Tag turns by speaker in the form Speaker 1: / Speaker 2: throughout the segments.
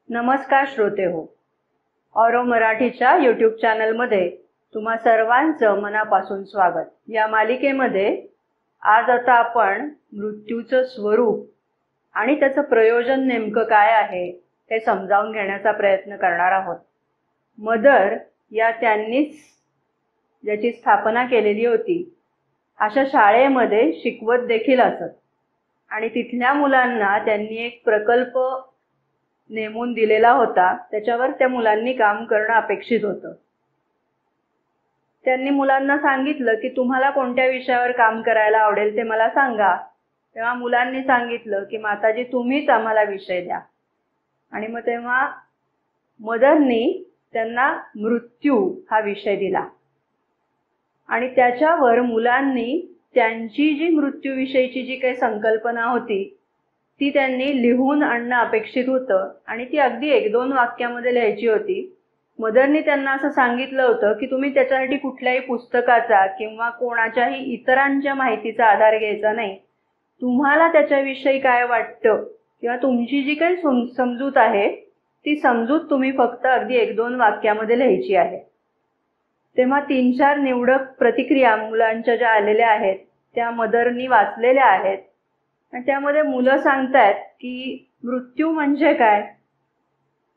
Speaker 1: नमस्कार श्रोते हो, ऑरो मराठीच्या यूट्यूब चॅनलमध्ये तुम्हा सर्वांचं मनापासून स्वागत। या मालिकेमध्ये आज आता आपण मृत्यूचं स्वरूप आणि त्याचं प्रयोजन नेमकं काय आहे हे समजावून घेण्याचा प्रयत्न करणार आहोत। मदर या त्यांनीच ज्याची स्थापना केलेली होती अशा शाळेमध्ये शिकवत देखील असत आणि तिथल्या मुलांना त्यांनी एक प्रकल्प नेमून दिलेला होता, त्याच्यावर त्या मुलांनी काम करणं अपेक्षित होतं। त्यांनी मुलांना सांगितलं की तुम्हाला कोणत्या विषयावर काम करायला आवडेल ते मला सांगा। तेव्हा मुलांनी सांगितलं की माताजी तुम्हीच आम्हाला विषय द्या। आणि मग तेव्हा मदरनी त्यांना मृत्यू हा विषय दिला आणि त्याच्यावर मुलांनी त्यांची जी मृत्यूविषयीची जी काही संकल्पना होती ती त्यांनी लिहून आणणं अपेक्षित होतं आणि ती अगदी 1-2 वाक्यामध्ये लिहायची होती। मदरनी त्यांना असं सांगितलं होतं की तुम्ही त्याच्यासाठी कुठल्याही पुस्तकाचा किंवा कोणाच्याही इतरांच्या माहितीचा आधार घ्यायचा नाही। तुम्हाला त्याच्याविषयी काय वाटतं किंवा तुमची जी काही समजूत आहे ती समजूत तुम्ही फक्त अगदी 1-2 वाक्यामध्ये लिहायची आहे। तेव्हा 3-4 निवडक प्रतिक्रिया मुलांच्या ज्या आलेल्या आहेत त्या मदरनी वाचलेल्या आहेत आणि त्यामध्ये मुलं सांगतायत की मृत्यू म्हणजे काय।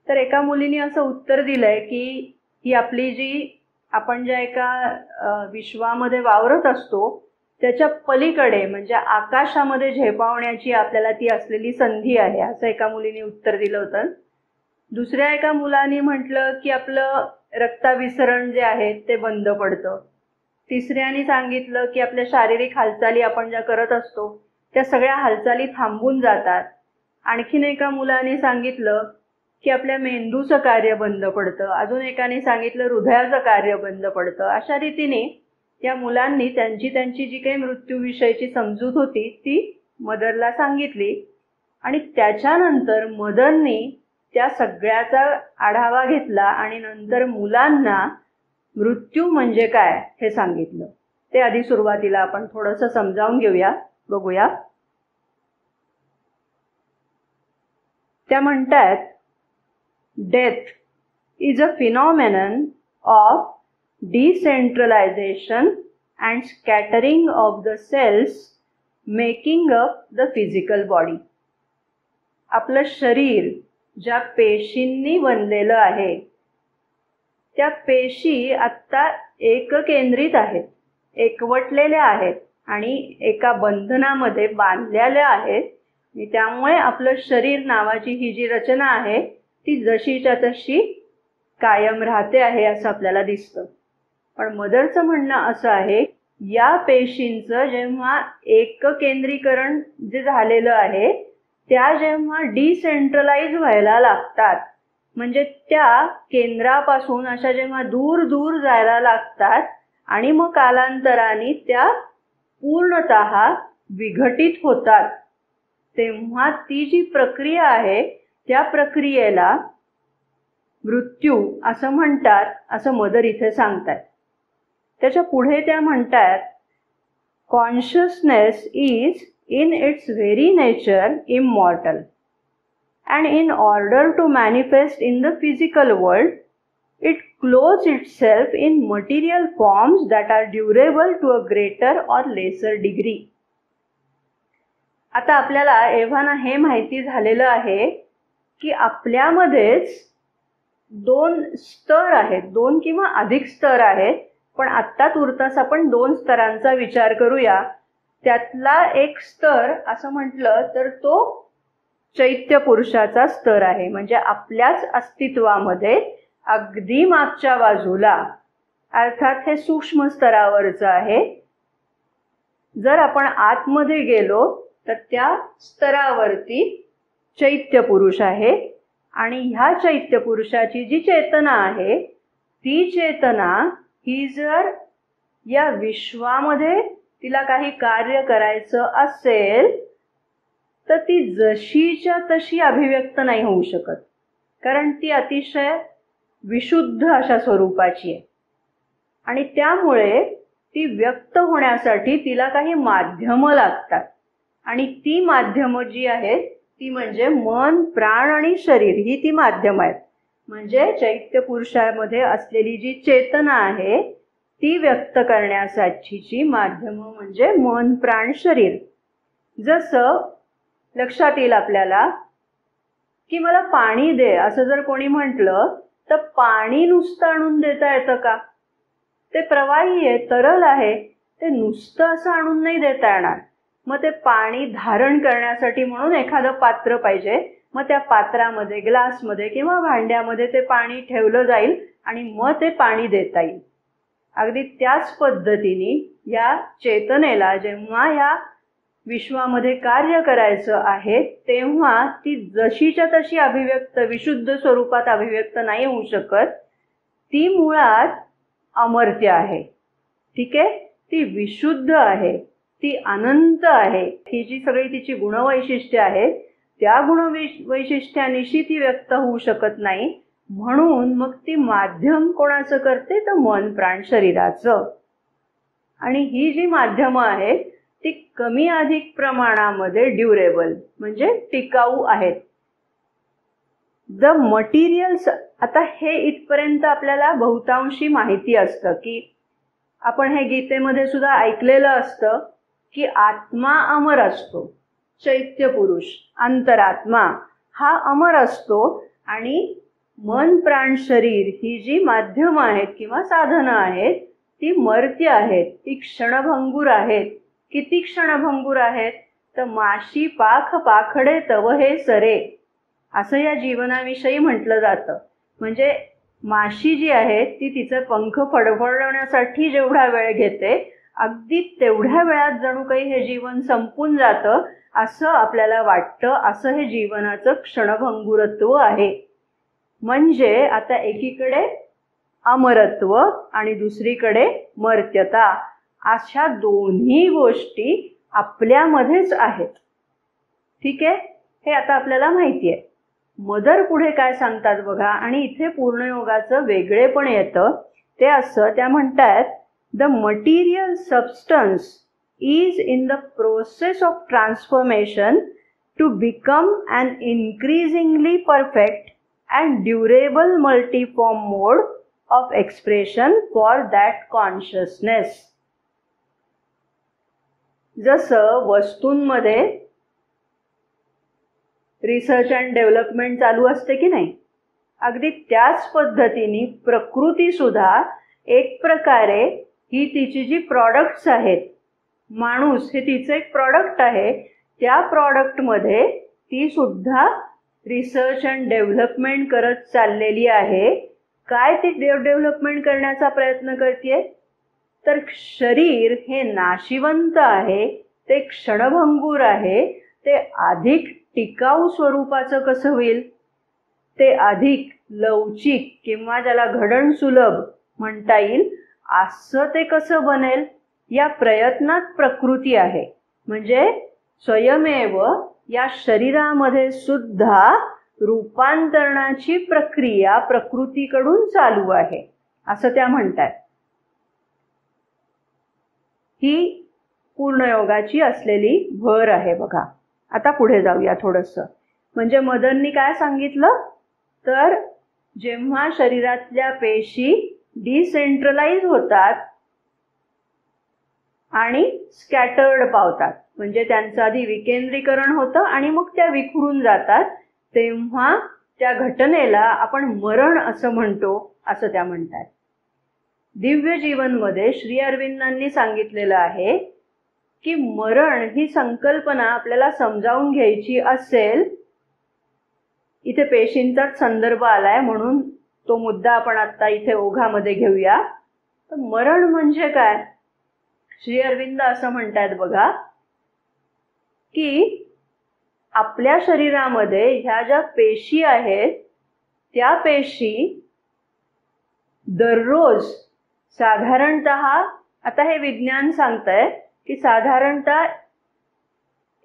Speaker 1: तर एका मुलीने असं उत्तर दिलंय की ही आपली जी आपण ज्या एका विश्वामध्ये वावरत असतो त्याच्या पलीकडे म्हणजे आकाशामध्ये झेपावण्याची आपल्याला ती असलेली संधी आहे, असं एका मुलीने उत्तर दिलं होतं। दुसऱ्या एका मुलाने म्हटलं की आपलं रक्ताभिसरण जे आहे ते बंद पडतं। तिसऱ्याने सांगितलं की आपल्या शारीरिक हालचाली आपण ज्या करत असतो त्या सगळ्या हालचाली थांबून जातात। आणखीन एका मुलाने सांगितलं की आपल्या मेंदूचं कार्य बंद पडतं। अजून एकाने सांगितलं हृदयाचं कार्य बंद पडतं। अशा रीतीने या मुलांनी त्यांची जी काही मृत्यूविषयीची समजूत होती ती मदरला सांगितली आणि त्याच्यानंतर मदरनी त्या सगळ्याचा आढावा घेतला आणि नंतर मुलांना मृत्यू म्हणजे काय हे सांगितलं। ते आधी सुरुवातीला आपण थोडंसं समजावून घेऊया, बघूया। त्या म्हणतात, death is a phenomenon of decentralization and scattering of the cells making up the physical body. आपलं शरीर ज्या पेशींनी बनलेलं आहे त्या पेशी आत्ता एककेंद्रित आहेत, एकवटलेल्या आहेत आणि एका बंधनामध्ये बांधलेल्या आहेत आणि त्यामुळे आपलं शरीर नावाची ही जी रचना आहे ती जशीच्या तशी कायम राहते आहे असं आपल्याला दिसतं। पण मदरचं म्हणणं असं आहे या पेशींचं जेव्हा एककेंद्रीकरण जे झालेलं आहे त्या जेव्हा डिसेंट्रलाइज व्हायला लागतात म्हणजे त्या केंद्रापासून अशा जेव्हा दूर दूर जायला लागतात आणि मग कालांतराने त्या पूर्णतः विघटित होतात तेव्हा ती जी प्रक्रिया आहे त्या प्रक्रियेला मृत्यू असं म्हणतात, असं मदर इथे सांगतात। त्याच्या पुढे त्या म्हणतात, consciousness is in its very nature immortal and in order to manifest in the physical world it clothes itself in material forms that are durable to a greater or lesser degree। आता आपल्याला एव्हाना हे माहिती झालेलं आहे की आपल्यामध्येच 2 स्तर आहेत, 2 किंवा अधिक स्तर आहेत, पण आत्ता तुर्तास आपण 2 स्तरांचा विचार करूया। त्यातला एक स्तर असं म्हटलं तर तो चैत्य पुरुषाचा स्तर आहे, म्हणजे आपल्याच अस्तित्वामध्ये अगदी मागच्या बाजूला, अर्थात हे सूक्ष्म स्तरावरचं आहे। जर आपण आतमध्ये गेलो तर त्या स्तरावरती चैत्य पुरुष आहे आणि ह्या चैत्य पुरुषाची जी चेतना आहे ती चेतना ही जर या विश्वामध्ये तिला काही कार्य करायचं असेल तर ती जशीच्या तशी अभिव्यक्त नाही होऊ शकत, कारण ती अतिशय विशुद्ध अशा स्वरूपाची आहे आणि त्यामुळे ती व्यक्त होण्यासाठी तिला काही माध्यमं लागतात आणि ती माध्यमं जी आहेत ती म्हणजे मन, प्राण आणि शरीर ही ती माध्यम आहेत. म्हणजे चैत्य पुरुषामध्ये असलेली जी चेतना आहे ती व्यक्त करण्यासाठीची माध्यम म्हणजे मन, प्राण, शरीर. जसं लक्षात येईल आपल्याला की मला पाणी दे असं जर कोणी म्हटलं तर पाणी नुसतं आणून देता येतं का? ते प्रवाही आहे, तरल आहे, ते नुसतं असं आणून नाही देता येणार. मग ते पाणी धारण करण्यासाठी म्हणून एखादं पात्र पाहिजे. मग त्या पात्रामध्ये, ग्लासमध्ये किंवा भांड्यामध्ये ते पाणी ठेवलं जाईल आणि मग ते पाणी देता येईल. अगदी त्याच पद्धतीने या चेतनेला जेव्हा या विश्वामध्ये कार्य करायचं आहे तेव्हा ती जशीच्या तशी अभिव्यक्त, विशुद्ध स्वरूपात अभिव्यक्त नाही होऊ शकत. ती मुळात अमर्त्य आहे. ठीक आहे, ती विशुद्ध आहे, ती अनंत आहे. ही जी सगळी तिची गुणवैशिष्ट्ये आहेत त्या गुणवैशिष्ट्यानिशी ती व्यक्त होऊ शकत नाही. म्हणून मग ती माध्यम कोणाचं करते तर मन, प्राण, शरीराचं. आणि ही जी माध्यमं आहेत ती कमी अधिक प्रमाणामध्ये ड्युरेबल म्हणजे टिकाऊ आहेत. द मटेरियल्स, आता हे इथपर्यंत आपल्याला बहुतांशी माहिती असतं की आपण हे गीतेमध्ये सुद्धा ऐकलेलं असतं की आत्मा अमर असतो. चैत्य पुरुष, अंतरात्मा हा अमर असतो आणि मन, प्राण, शरीर ही जी माध्यमं आहेत किंवा साधनं आहेत ती मर्त्य आहेत, ती क्षणभंगूर आहेत. किती क्षणभंगूर आहेत तर माशी पाख पाखडे तव हे सरे असं या जीवनाविषयी म्हटलं जातं. म्हणजे माशी जी आहे ती तिचे पंख फडफडण्यासाठी जेवढा वेळ घेते अगदी तेवढ्या वेळात जणू काही हे जीवन संपून जातं असं आपल्याला वाटतं. असं हे जीवनाचं क्षणभंगुरत्व आहे. म्हणजे आता एकीकडे अमरत्व आणि दुसरीकडे मर्त्यता अशा दोन्ही गोष्टी आपल्यामध्येच आहेत. ठीक आहे, हे आता आपल्याला माहिती आहे. मदर पुढे काय सांगतात बघा. आणि इथे पूर्णयोगाचं वेगळेपण येतं. ते असं, त्या म्हणतात the material substance is in the process of transformation to become an increasingly perfect and durable multiform mode of expression for that consciousness. जसं वस्तूंमध्ये रिसर्च अँड डेव्हलपमेंट चालू असते की नाही, अगदी त्याच पद्धतीने प्रकृती सुद्धा एक प्रकारे ही तिची जी प्रॉडक्ट्स आहेत, माणूस हे तिचं एक प्रॉडक्ट आहे, त्या प्रॉडक्टमध्ये ती सुद्धा रिसर्च अँड डेव्हलपमेंट करत चाललेली आहे. काय ती डेव्हलपमेंट करण्याचा प्रयत्न करते तर शरीर हे नाशिवंत आहे, ते क्षणभंगूर आहे, ते अधिक टिकाऊ स्वरूपाचं कसं होईल, ते अधिक लवचिक किंवा ज्याला घडण सुलभ म्हणता येईल असं ते कसं बनेल या प्रयत्नात प्रकृती आहे. म्हणजे स्वयमेव या शरीरामध्ये सुद्धा रूपांतरणाची प्रक्रिया प्रकृतीकडून चालू आहे असं त्या म्हणतात. ही पूर्णयोगाची असलेली भर आहे बघा. आता पुढे जाऊया थोडंसं. म्हणजे मदननी काय सांगितलं तर जेव्हा शरीरातल्या पेशी डिसेंट्रलाइज होतात आणि स्कॅटर्ड पावतात, म्हणजे त्यांचं आधी विकेंद्रीकरण होतं आणि मग त्या विखुरून जातात, तेव्हा त्या घटनेला आपण मरण असं म्हणतो असं त्या म्हणतात. दिव्य जीवनमध्ये श्री अरविंदांनी सांगितलेलं आहे की मरण ही संकल्पना आपल्याला समजावून घ्यायची असेल, इथे पेशींचाच संदर्भ आलाय म्हणून तो मुद्दा आपण आता इथे ओघामध्ये घेऊया. तर मरण म्हणजे काय, श्री अरविंद असं म्हणतात बघा की आपल्या शरीरामध्ये ह्या ज्या पेशी आहेत त्या पेशी दररोज साधारणतः, आता हे विज्ञान सांगतंय की साधारणतः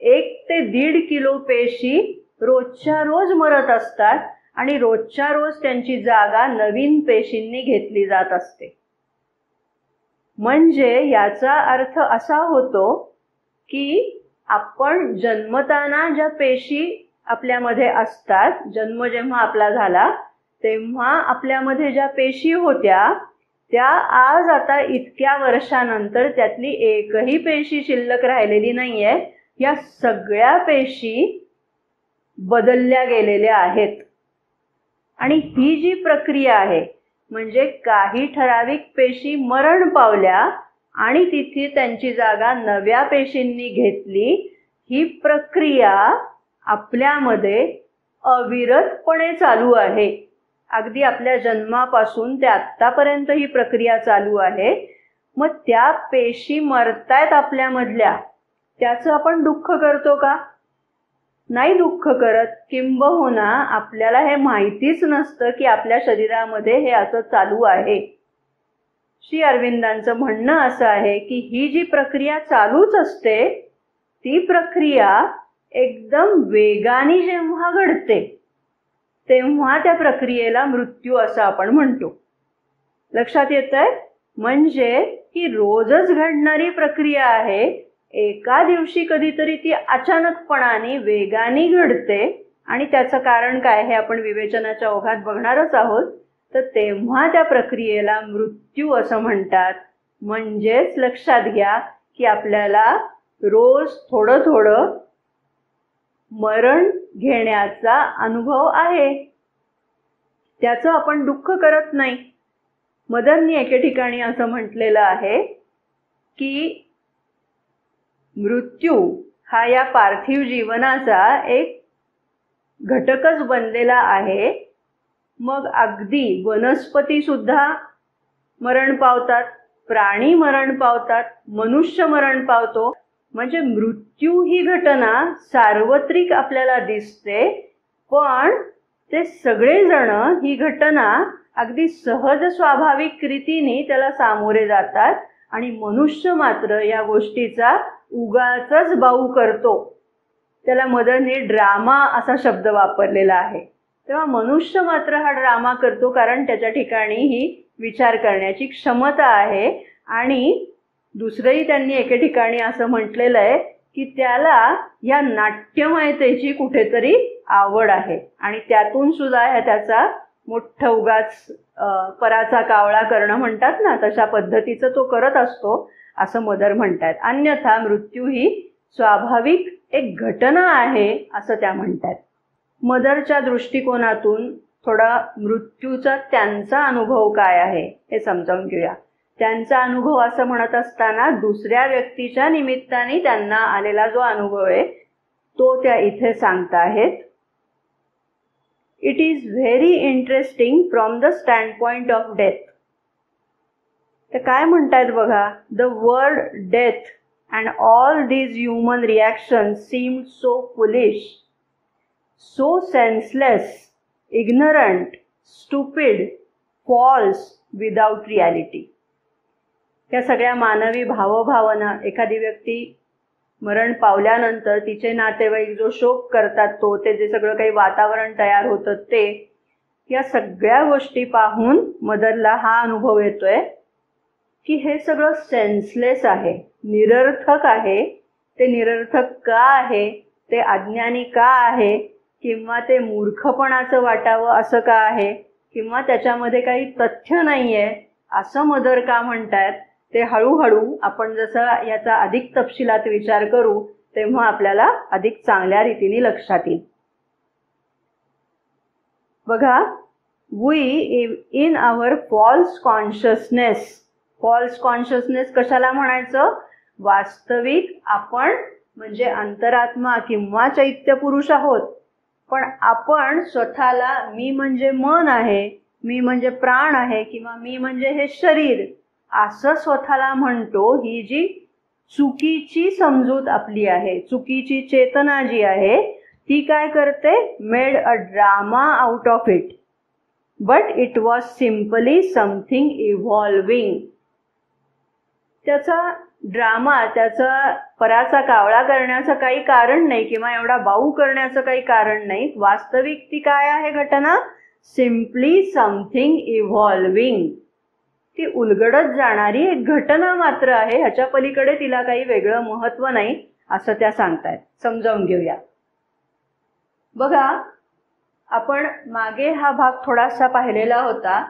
Speaker 1: 1 ते 1.5 किलो पेशी रोजच्या रोज मरत असतात आणि रोजच्या रोज त्यांची जागा नवीन पेशींनी घेतली जात असते. म्हणजे याचा अर्थ असा होतो की आपण जन्मताना ज्या पेशी आपल्यामध्ये असतात. जन्म जेव्हा आपला झाला तेव्हा आपल्यामध्ये ज्या पेशी होत्या त्या आज आता इतक्या वर्षानंतर त्यातली एकही पेशी शिल्लक राहिलेली नाहीये. या सगळ्या पेशी बदलल्या गेलेल्या आहेत. आणि ही जी प्रक्रिया आहे म्हणजे काही ठराविक पेशी मरण पावल्या आणि तिथे त्यांची जागा नव्या पेशींनी घेतली. ही प्रक्रिया आपल्यामध्ये अविरतपणे चालू आहे. अगदी आपल्या जन्मापासून ते आत्तापर्यंत ही प्रक्रिया चालू आहे. मग त्या पेशी मरतायत आपल्यामधल्या, त्याचं आपण दुःख करतो का? नाही दुःख करत. किंबहुना आपल्याला हे माहितीच नसतं की आपल्या शरीरामध्ये हे असं चालू आहे. श्री अरविंदांचं म्हणणं असं आहे की ही जी प्रक्रिया चालूच असते ती प्रक्रिया एकदम वेगाने जेव्हा घडते तेव्हा त्या प्रक्रियेला मृत्यू असं आपण म्हणतो. लक्षात येतंय? म्हणजे ही रोजच घडणारी प्रक्रिया आहे. एका दिवशी कधीतरी ती अचानकपणाने वेगाने घडते आणि त्याचं कारण काय हे आपण विवेचनाच्या ओघात बघणारच आहोत. तर तेव्हा त्या प्रक्रियेला मृत्यू असं म्हणतात. म्हणजेच लक्षात घ्या की आपल्याला रोज थोडं थोडं मरण घेण्याचा अनुभव आहे. त्याचं आपण दुःख करत नाही. मदननी एके ठिकाणी असं म्हटलेलं आहे की मृत्यू हा या पार्थिव जीवनाचा एक घटकच बनलेला आहे. मग अगदी वनस्पती सुद्धा मरण पावतात, प्राणी मरण पावतात, मनुष्य मरण पावतो. म्हणजे मृत्यू ही घटना सार्वत्रिक आपल्याला दिसते. पण ते सगळेजण ही घटना अगदी सहज स्वाभाविक रीतीने त्याला सामोरे जातात आणि मनुष्य मात्र या गोष्टीचा उगाचच बाऊ करतो. त्याला मदनने ड्रामा असा शब्द वापरलेला आहे. तेव्हा मनुष्य मात्र हा ड्रामा करतो कारण त्याच्या ठिकाणी ही विचार करण्याची क्षमता आहे. आणि दुसरंही त्यांनी एके ठिकाणी असं म्हटलेलं आहे की त्याला या नाट्यमयतेची कुठेतरी आवड आहे आणि त्यातून सुद्धा त्याचा मोठं उगाच पराचा कावळा करणं म्हणतात ना, तशा पद्धतीचं तो करत असतो असं मदर म्हणतात. अन्यथा मृत्यू ही स्वाभाविक एक घटना आहे असं त्या म्हणतात. मदरच्या दृष्टिकोनातून थोडा मृत्यूचा त्यांचा अनुभव काय आहे हे समजावून घेऊया. त्यांचा अनुभव असं म्हणत असताना दुसऱ्या व्यक्तीच्या निमित्ताने त्यांना आलेला जो अनुभव आहे तो त्या इथे सांगताहेत. It is very interesting from the standpoint of death. तर काय म्हणतायत बघा. The word death and all these human reaction seemed so foolish, so senseless, ignorant, stupid, false, without reality. त्या सगळ्या मानवी भावभावना, एखादी व्यक्ती मरण पावल्यानंतर तिचे नातेवाईक जो शोक करतात तो, ते जे सगळं काही वातावरण तयार होतं ते, या सगळ्या गोष्टी पाहून मदरला हा अनुभव येतोय की हे सगळं सेन्सलेस आहे, निरर्थक आहे. ते निरर्थक का आहे, ते अज्ञानी का आहे, किंवा ते मूर्खपणाचं वाटावं असं का आहे, किंवा त्याच्यामध्ये काही तथ्य नाहीये असं मदर का म्हणतायत, ते हळूहळू आपण जसं याचा अधिक तपशिलात विचार करू तेव्हा आपल्याला अधिक चांगल्या रीतीने लक्षात येईल. बघा, we in our false consciousness. False consciousness कशाला म्हणायचं? वास्तविक आपण म्हणजे अंतरात्मा किंवा चैत्य पुरुष आहोत, पण आपण स्वतःला मी म्हणजे मन आहे, मी म्हणजे प्राण आहे, किंवा मी म्हणजे हे शरीर असं स्वतःला म्हणतो. ही जी चुकीची समजूत आपली आहे, चुकीची चेतना जी आहे ती काय करते? Made a drama out of it, but it was simply something evolving. त्याचा ड्रामा, त्याचा पराचा कावळा करण्याचं काही कारण नाही किंवा एवढा बाऊ करण्याचं काही कारण नाही. वास्तविक ती काय आहे घटना? Simply something evolving. ती उलगडत जाणारी एक घटना मात्र आहे, ह्याच्या पलीकडे तिला काही वेगळं महत्व नाही असं त्या सांगतायत. समजावून घेऊया. बघा, आपण मागे हा भाग थोडासा पाहिलेला होता.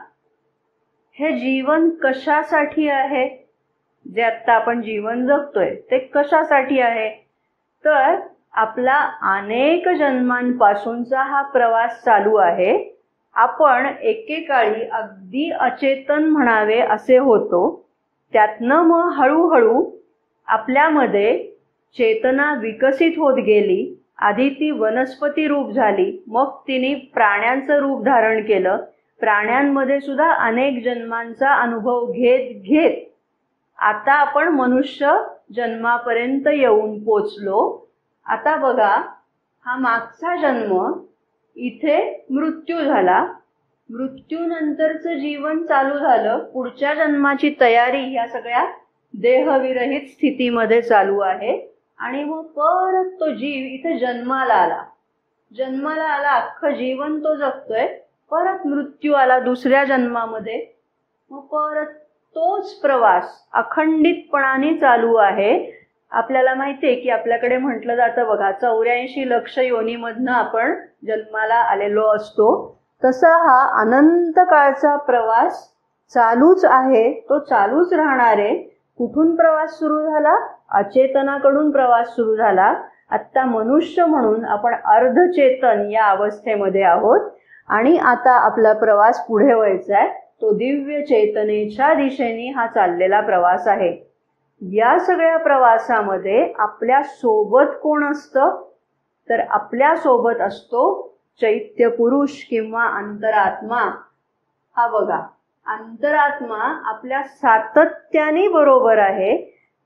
Speaker 1: हे जीवन कशासाठी आहे? जे आता आपण जीवन जगतोय ते कशासाठी आहे? तर आपला अनेक जन्मांपासूनचा हा प्रवास चालू आहे. आपण एकेकाळी अगदी अचेतन म्हणावे असे होतो. त्यातनं मग हळूहळू आपल्यामध्ये चेतना विकसित होत गेली. आधी ती वनस्पती रूप झाली, मग तिने प्राण्यांचं रूप धारण केलं. प्राण्यांमध्ये सुद्धा अनेक जन्मांचा अनुभव घेत घेत आता आपण मनुष्य जन्मापर्यंत येऊन पोचलो. आता बघा, हा मागचा जन्म, इथे मृत्यू झाला. मृत्यूनंतरचं जीवन चालू झालं. पुढच्या जन्माची तयारी या सगळ्या देहविरहित स्थितीमध्ये चालू आहे. आणि मग परत तो जीव इथे जन्माला आला. अख्खं जीवन तो जगतोय. परत मृत्यू आला दुसऱ्या जन्मामध्ये. मग परत तोच प्रवास अखंडितपणाने चालू आहे. आपल्याला माहितीये की आपल्याकडे म्हटलं जातं बघा, 84 लक्ष योनीमधनं आपण जन्माला आलेलो असतो. तसा हा अनंत काळचा प्रवास चालूच आहे. तो चालूच राहणार आहे. कुठून प्रवास सुरू झाला? अचेतनाकडून प्रवास सुरू झाला. आत्ता मनुष्य म्हणून आपण अर्धचेतन या अवस्थेमध्ये आहोत आणि आता आपला प्रवास पुढे व्हायचा आहे. तो दिव्य चेतनेच्या दिशेने हा चाललेला प्रवास आहे. या सगळ्या प्रवासामध्ये आपल्या सोबत कोण असतं? तर आपल्या सोबत असतो चैत्य पुरुष किंवा अंतरात्मा. हा बघा, अंतरात्मा आपल्या सातत्याने बरोबर आहे.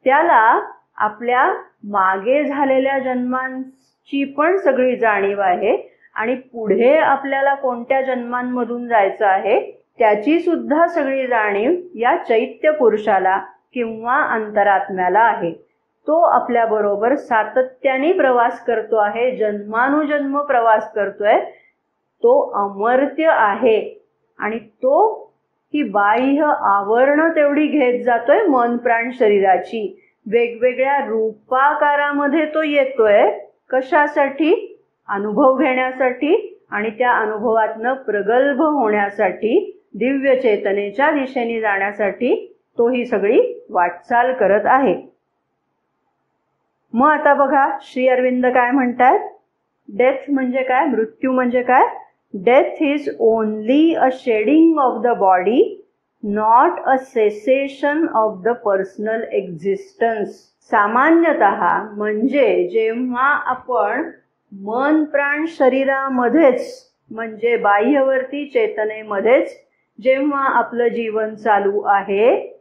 Speaker 1: त्याला आपल्या मागे झालेल्या जन्मांची पण सगळी जाणीव आहे आणि पुढे आपल्याला कोणत्या जन्मांमधून जायचं आहे त्याची सुद्धा सगळी जाणीव या चैत्य पुरुषाला किंवा अंतरात्म्याला आहे. तो आपल्या बरोबर सातत्याने प्रवास करतो आहे, जन्मानुजन्म प्रवास करतोय. तो अमर्त्य आहे आणि तो ही बाह्य आवरण तेवढी घेत जातोय मन प्राण शरीराची. वेगवेगळ्या रूपाकारामध्ये तो येतोय. कशासाठी? अनुभव घेण्यासाठी आणि त्या अनुभवातनं प्रगल्भ होण्यासाठी, दिव्य चेतनेच्या दिशेने जाण्यासाठी तो ही सगळी वाटचाल करत आहे. मग आता बघा, श्री अरविंद काय म्हणतात? डेथ म्हणजे काय? मृत्यू म्हणजे काय? Death is only a shedding of the body, not a cessation of the personal existence. सामान्यतः म्हणजे जेव्हा आपण मन प्राण शरीरामध्येच म्हणजे बाह्यवर्ती चेतनेमध्येच जेव्हा आपलं जीवन चालू आहे,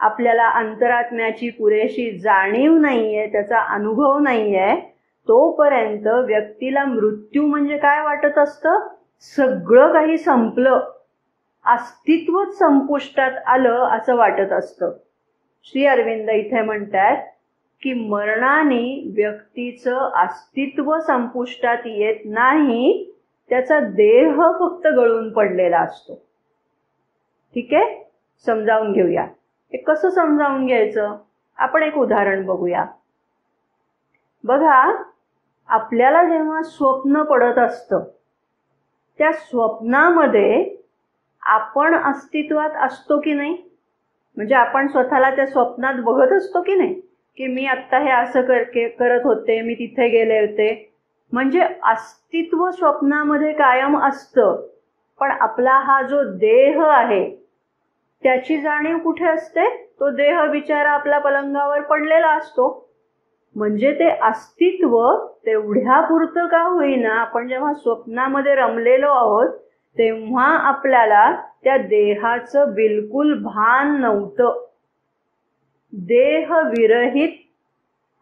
Speaker 1: आपल्याला अंतरात्म्याची पुरेशी जाणीव नाहीये, त्याचा अनुभव नाहीये, तोपर्यंत व्यक्तीला मृत्यू म्हणजे काय वाटत असतं? सगळं काही संपलं, अस्तित्वच संपुष्टात आलं असं वाटत असतं. श्री अरविंद इथे म्हणतात की मरणाने व्यक्तीचं अस्तित्व संपुष्टात येत नाही, त्याचा देह फक्त गळून पडलेला असतो. ठीक आहे, समजावून घेऊया. हे कसं समजावून घ्यायचं? आपण एक उदाहरण बघूया. बघा, आपल्याला जेव्हा स्वप्न पडत असतं, त्या स्वप्नामध्ये आपण अस्तित्वात असतो की नाही? म्हणजे आपण स्वतःला त्या स्वप्नात बघत असतो की नाही, की मी आत्ता हे असं करत होते, मी तिथे गेले होते. म्हणजे अस्तित्व स्वप्नामध्ये कायम असतं. पण आपला हा जो देह आहे त्याची जाणीव कुठे असते? तो देह बिचारा आपल्या पलंगावर पडलेला असतो. म्हणजे ते अस्तित्व तेवढ्या पुरतं का होईना, आपण जेव्हा स्वप्नामध्ये रमलेलो आहोत तेव्हा आपल्याला त्या देहाचं बिलकुल भान नव्हतं. देह विरहित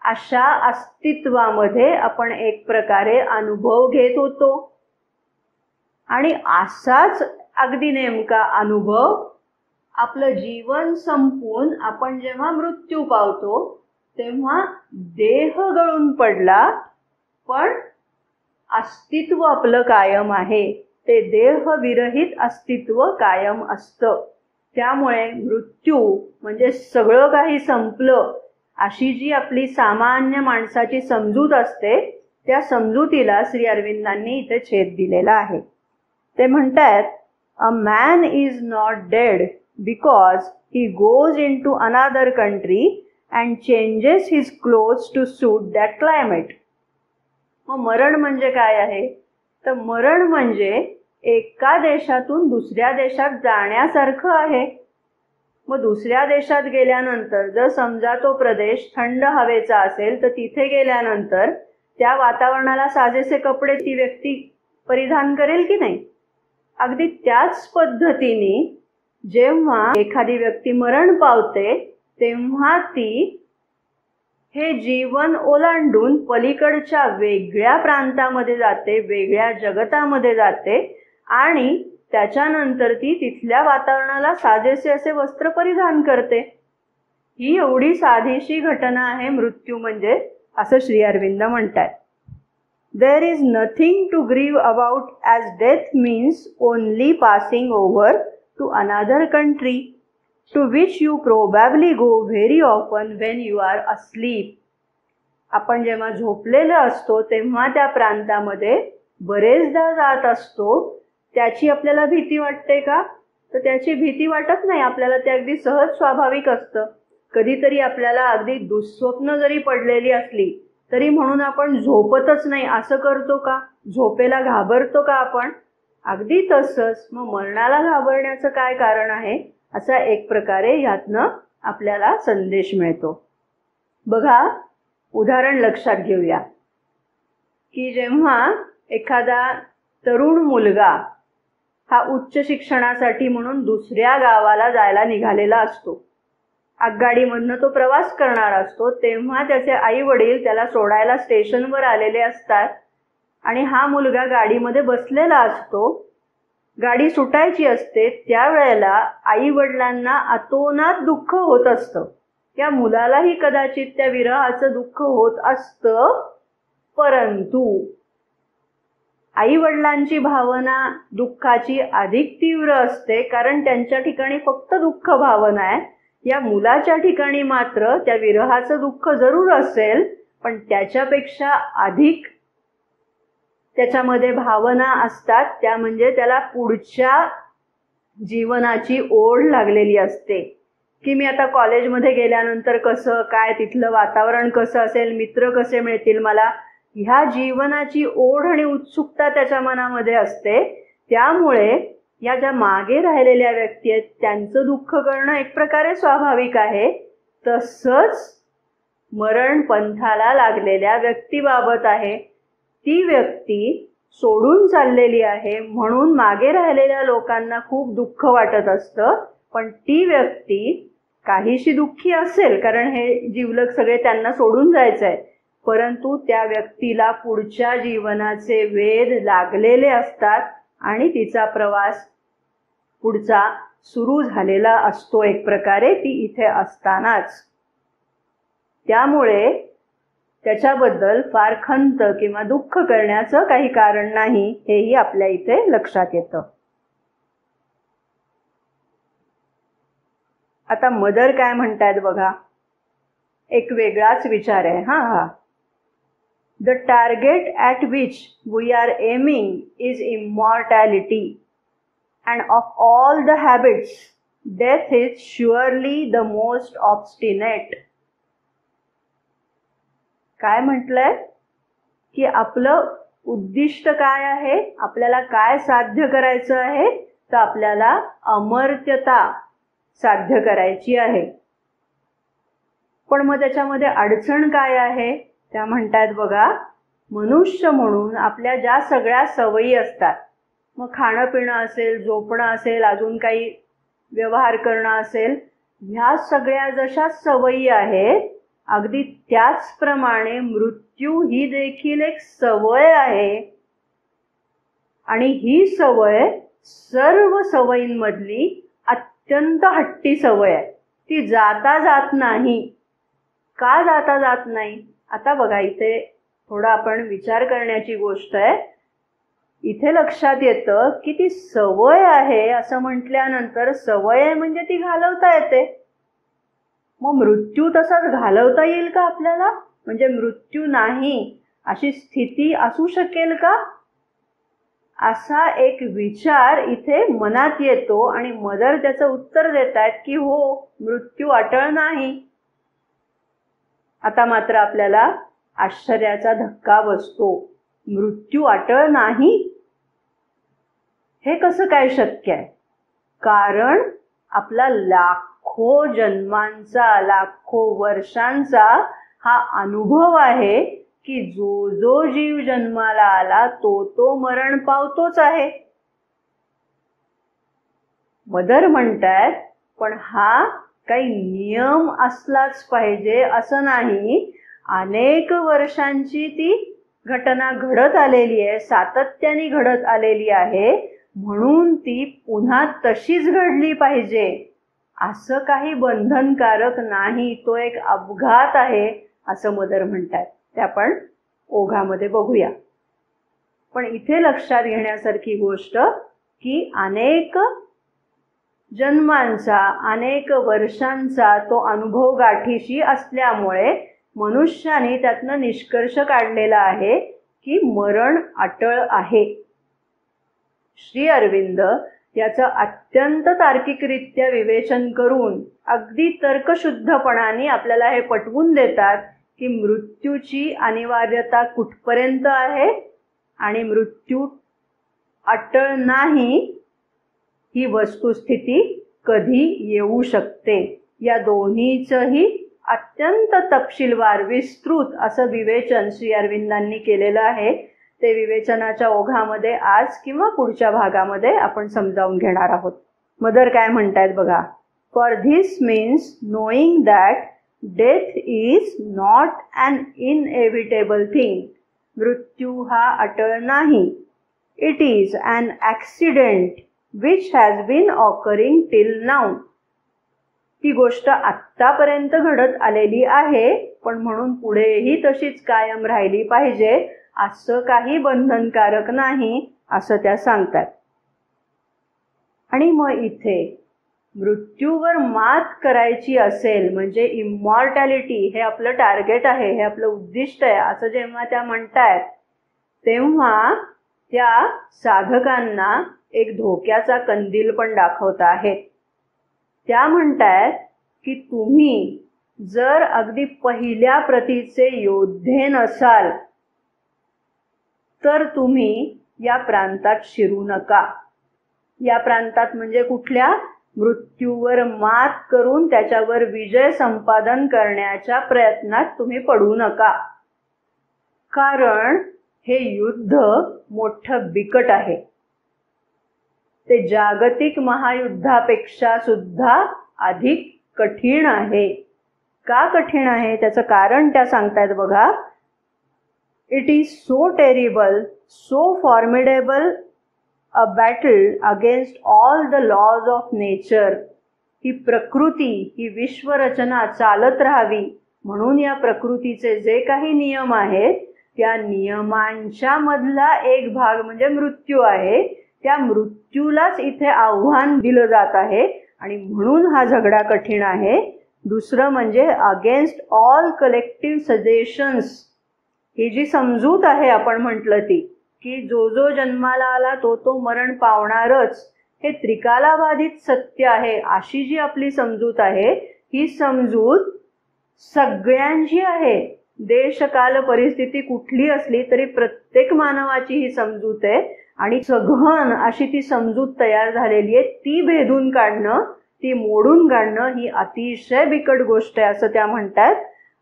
Speaker 1: अशा अस्तित्वामध्ये आपण एक प्रकारे अनुभव घेत होतो. आणि असाच अगदी नेमका अनुभव आपलं जीवन संपून आपण जेव्हा मृत्यू पावतो तेव्हा देह गळून पडला, पण अस्तित्व आपलं कायम आहे. ते देह विरहित अस्तित्व कायम असतं. त्यामुळे मृत्यू म्हणजे सगळं काही संपलं अशी जी आपली सामान्य माणसाची समजूत असते त्या समजुतीला श्री अरविंदांनी इथे छेद दिलेला आहे. ते म्हणतात, a man is not dead because he goes into another country and changes his clothes to suit that climate. मग मरण म्हणजे काय आहे? तर मरण म्हणजे एका देशातून दुसऱ्या देशात जाण्यासारखं आहे. मग दुसऱ्या देशात गेल्यानंतर जर समजा तो प्रदेश थंड हवेचा असेल तर तिथे गेल्यानंतर त्या वातावरणाला साजेसे कपडे ती व्यक्ती परिधान करेल की नाही? अगदी त्याच पद्धतीने जेव्हा एखादी व्यक्ती मरण पावते तेव्हा ती हे जीवन ओलांडून पलीकडच्या वेगळ्या प्रांतामध्ये जाते, वेगळ्या जगतामध्ये जाते आणि त्याच्यानंतर ती तिथल्या वातावरणाला साजेसे असे वस्त्र परिधान करते. ही एवढी साधीशी घटना आहे मृत्यू म्हणजे, असं श्री अरविंद म्हणतात. There is nothing to grieve about as death means only passing over to another country to which you probably go very often when you are asleep. आपण जेव्हा झोपलेलं असतो तेव्हा त्या प्रांतामध्ये बरेचदा जात असतो. त्याची आपल्याला भीती वाटते का? तर त्याची भीती वाटत नाही आपल्याला, ते अगदी सहज स्वाभाविक असतं. कधीतरी आपल्याला अगदी दुःस्वप्न जरी पडलेली असली तरी म्हणून आपण झोपतच नाही असं करतो का? झोपेला घाबरतो का आपण? अगदी तसंच मग मरणाला घाबरण्याचं काय कारण आहे, असा एक प्रकारे ह्यातनं आपल्याला संदेश मिळतो. बघा, उदाहरण लक्षात घेऊया की जेव्हा एखादा तरुण मुलगा हा उच्च शिक्षणासाठी म्हणून दुसऱ्या गावाला जायला निघालेला असतो, आगगाडीमधनं तो प्रवास करणार असतो, तेव्हा त्याचे आई वडील त्याला सोडायला स्टेशनवर आलेले असतात आणि हा मुलगा गाडीमध्ये बसलेला असतो. गाडी सुटायची असते, त्यावेळेला आई वडिलांना अतोनात दुःख होत असतं. त्या मुलालाही कदाचित त्या विरहाचं दुःख होत असतं, परंतु आई वडिलांची भावना दुःखाची अधिक तीव्र असते, कारण त्यांच्या ठिकाणी फक्त दुःख भावना आहे. या मुलाच्या ठिकाणी मात्र त्या विरहाचं दुःख जरूर असेल, पण त्याच्यापेक्षा अधिक त्याच्यामध्ये भावना असतात. त्या म्हणजे त्याला पुढच्या जीवनाची ओढ लागलेली असते की मी आता कॉलेजमध्ये गेल्यानंतर कसं काय, तिथलं वातावरण कसं असेल, मित्र कसे मिळतील मला, ह्या जीवनाची ओढ आणि उत्सुकता त्याच्या मनामध्ये असते. त्यामुळे या ज्या मागे राहिलेल्या व्यक्ती आहेत त्यांचं दुःख करणं एक प्रकारे स्वाभाविक आहे. तसंच मरण पंथाला लागलेल्या व्यक्तीबाबत आहे. ती व्यक्ती सोडून चाललेली आहे म्हणून मागे राहिलेल्या लोकांना खूप दुःख वाटत असतं, पण ती व्यक्ती काहीशी दुःखी असेल कारण हे जिवलग सगळे त्यांना सोडून जायचं आहे, परंतु त्या व्यक्तीला पुढच्या जीवनाचे वेध लागलेले असतात आणि तिचा प्रवास पुढचा सुरू झालेला असतो एक प्रकारे ती इथे असतानाच. त्यामुळे त्याच्याबद्दल फार खंत किंवा दुःख करण्याचं काही कारण नाही, हेही आपल्या इथे लक्षात येतं. आता मदर काय म्हणतात बघा, एक वेगळाच विचार आहे हा. The target at which we are aiming is immortality, and of all the habits, death is surely the most obstinate. काय म्हटलंय की आपलं उद्दिष्ट काय आहे, आपल्याला काय साध्य करायचं आहे, तर आपल्याला अमर्त्यता साध्य करायची आहे. पण मग त्याच्यामध्ये अडचण काय आहे, त्या म्हणतात बघा, मनुष्य म्हणून आपल्या ज्या सगळ्या सवयी असतात, मग खाणं पिणं असेल, झोपणं असेल, अजून काही व्यवहार करणं असेल, ह्या सगळ्या जशा सवयी आहेत अगदी त्याचप्रमाणे मृत्यू ही देखील एक सवय आहे. आणि ही सवय सर्व सवयींमधली अत्यंत हट्टी सवय आहे. ती जाता जात नाही. का जाता जात नाही? आता बघा, इथे थोडा आपण विचार करण्याची गोष्ट आहे. इथे लक्षात येतं की ती सवय आहे असं म्हटल्यानंतर सवय आहे म्हणजे ती घालवता येते. मग मृत्यू तसाच घालवता येईल का आपल्याला? म्हणजे मृत्यू नाही अशी स्थिती असू शकेल का? असा एक विचार इथे मनात येतो आणि मदर त्याचं उत्तर देतात की हो, मृत्यू अटळ नाही. आता मात्र आपल्याला आश्चर्याचा धक्का बसतो. मृत्यू अटळ नाही? हे कसं काय शक्य आहे? कारण आपला लाखो जन्मांचा, लाखो वर्षांचा हा अनुभव आहे की जो जो जीव जन्माला आला तो मरण पावतोच आहे. मदर म्हणतात पण हा काही नियम असलाच पाहिजे असं नाही. अनेक वर्षांची ती घटना घडत आलेली आहे, सातत्याने घडत आलेली आहे, म्हणून ती पुन्हा तशीच घडली पाहिजे असं काही बंधनकारक नाही. तो एक अपघात आहे असं मदर म्हणतात. ते आपण ओघामध्ये बघूया. पण इथे लक्षात घेण्यासारखी गोष्ट की अनेक जन्मांचा, अनेक वर्षांचा तो अनुभव गाठीशी असल्यामुळे मनुष्याने त्यातनं निष्कर्ष काढलेला आहे की मरण अटळ आहे. श्री अरविंद याचं अत्यंत तार्किकरित्या विवेचन करून अगदी तर्कशुद्धपणाने आपल्याला हे पटवून देतात की मृत्यूची अनिवार्यता कुठपर्यंत आहे आणि मृत्यू अटळ नाही ही वस्तुस्थिती कधी येऊ शकते. या दोन्हीचंही अत्यंत तपशीलवार, विस्तृत असं विवेचन श्री अरविंदांनी केलेलं आहे. ते विवेचनाच्या ओघामध्ये आज किंवा पुढच्या भागामध्ये आपण समजावून घेणार आहोत. मदर काय म्हणतायत बघा. For this means knowing that death is not an inevitable thing. मृत्यू हा अटळ नाही. It is an accident which has been occurring till now. ती गोष्ट आत्तापर्यंत घडत आलेली आहे, पण म्हणून पुढेही तशीच कायम राहिली पाहिजे असं काही बंधनकारक नाही असं त्या सांगतात. आणि मग इथे मृत्यूवर मात करायची असेल म्हणजे इमॉर्टॅलिटी हे आपलं टार्गेट आहे, हे आपलं उद्दिष्ट आहे असं जेव्हा त्या म्हणतायत तेव्हा त्या साधकांना एक धोक्याचा कंदील पण दाखवत आहेत. त्या म्हणतायत की तुम्ही जर अगदी पहिल्या प्रतीचे योद्धे नसाल तर तुम्ही या प्रांतात शिरू नका. या प्रांतात म्हणजे कुठल्या? मृत्यूवर मात करून त्याच्यावर विजय संपादन करण्याच्या प्रयत्नात तुम्ही पडू नका. कारण हे युद्ध मोठं बिकट आहे. ते जागतिक महायुद्धापेक्षा सुद्धा अधिक कठीण आहे. का कठीण आहे त्याचं कारण त्या सांगतायत बघा. It is so terrible, so formidable a battle against all the laws of nature. ही प्रकृती, ही विश्वरचना चालत राहावी म्हणून या प्रकृतीचे जे काही नियम आहेत त्या नियमांच्या मधला एक भाग म्हणजे मृत्यू आहे. त्या मृत्यूलाच इथे आव्हान दिलं जात आहे आणि म्हणून हा झगडा कठीण आहे. दुसरं म्हणजे अगेन्स्ट ऑल कलेक्टिव्ह सजेशन्स. ही जी समजूत आहे आपण म्हटलं ती की जो जो जन्माला आला तो मरण पावणारच, हे त्रिकालाबाधित सत्य आहे अशी जी आपली समजूत आहे ही समजूत सगळ्यांची आहे. देश काल परिस्थिती कुठली असली तरी प्रत्येक मानवाची ही समजूत आहे आणि सघन अशी ती समजूत तयार झालेली आहे. ती भेदून काढणं, ती मोडून काढणं ही अतिशय बिकट गोष्ट आहे असं त्या म्हणतात.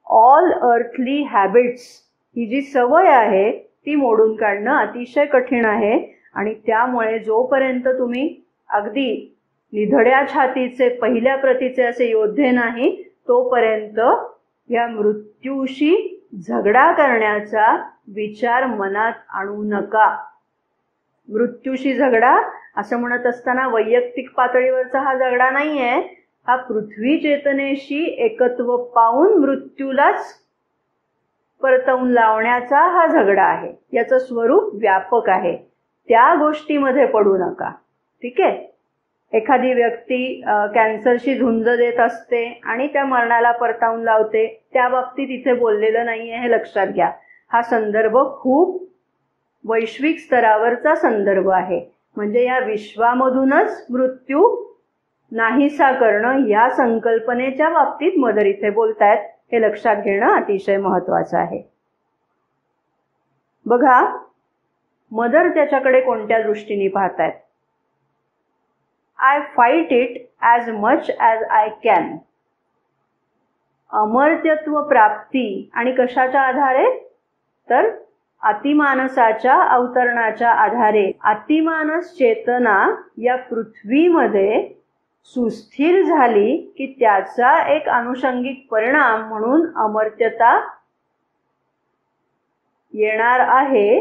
Speaker 1: ऑल अर्थली हॅबिट्स, ही जी सवय आहे ती मोडून काढणं अतिशय कठीण आहे. आणि त्यामुळे जोपर्यंत तुम्ही अगदी निधड्या छातीचे पहिल्या प्रतीचे असे योद्धे नाही तोपर्यंत या मृत्यूशी झगडा करण्याचा विचार मनात आणू नका. मृत्यूशी झगडा असं म्हणत असताना वैयक्तिक पातळीवरचा हा झगडा नाहीये. हा पृथ्वी चेतनेशी एकत्व पाहून मृत्यूलाच परतवून लावण्याचा हा झगडा आहे. याचं स्वरूप व्यापक आहे. त्या गोष्टीमध्ये पडू नका. ठीक आहे. एखादी व्यक्ती कॅन्सरशी झुंज देत असते आणि त्या मरणाला परतावून लावते. त्या बाबतीत इथे बोललेलं नाहीये हे लक्षात घ्या. हा संदर्भ खूप वैश्विक स्तरावरचा संदर्भ आहे. म्हणजे या विश्वामधूनच मृत्यू नाहीसा करणं या संकल्पनेच्या बाबतीत मदर इथे बोलतायत. हे लक्षात घेणं अतिशय महत्वाचं आहे. बघा, मदर त्याच्याकडे कोणत्या दृष्टीने पाहतायत. I fight it as much as I can. अमर्त्यत्व प्राप्ती आणि कशाच्या आधारे, तर अतिमानसाच्या अवतरणाच्या आधारे. अतिमानस चेतना या पृथ्वीमध्ये सुस्थिर झाली की त्याचा एक अनुषंगिक परिणाम म्हणून अमर्त्यता येणार आहे,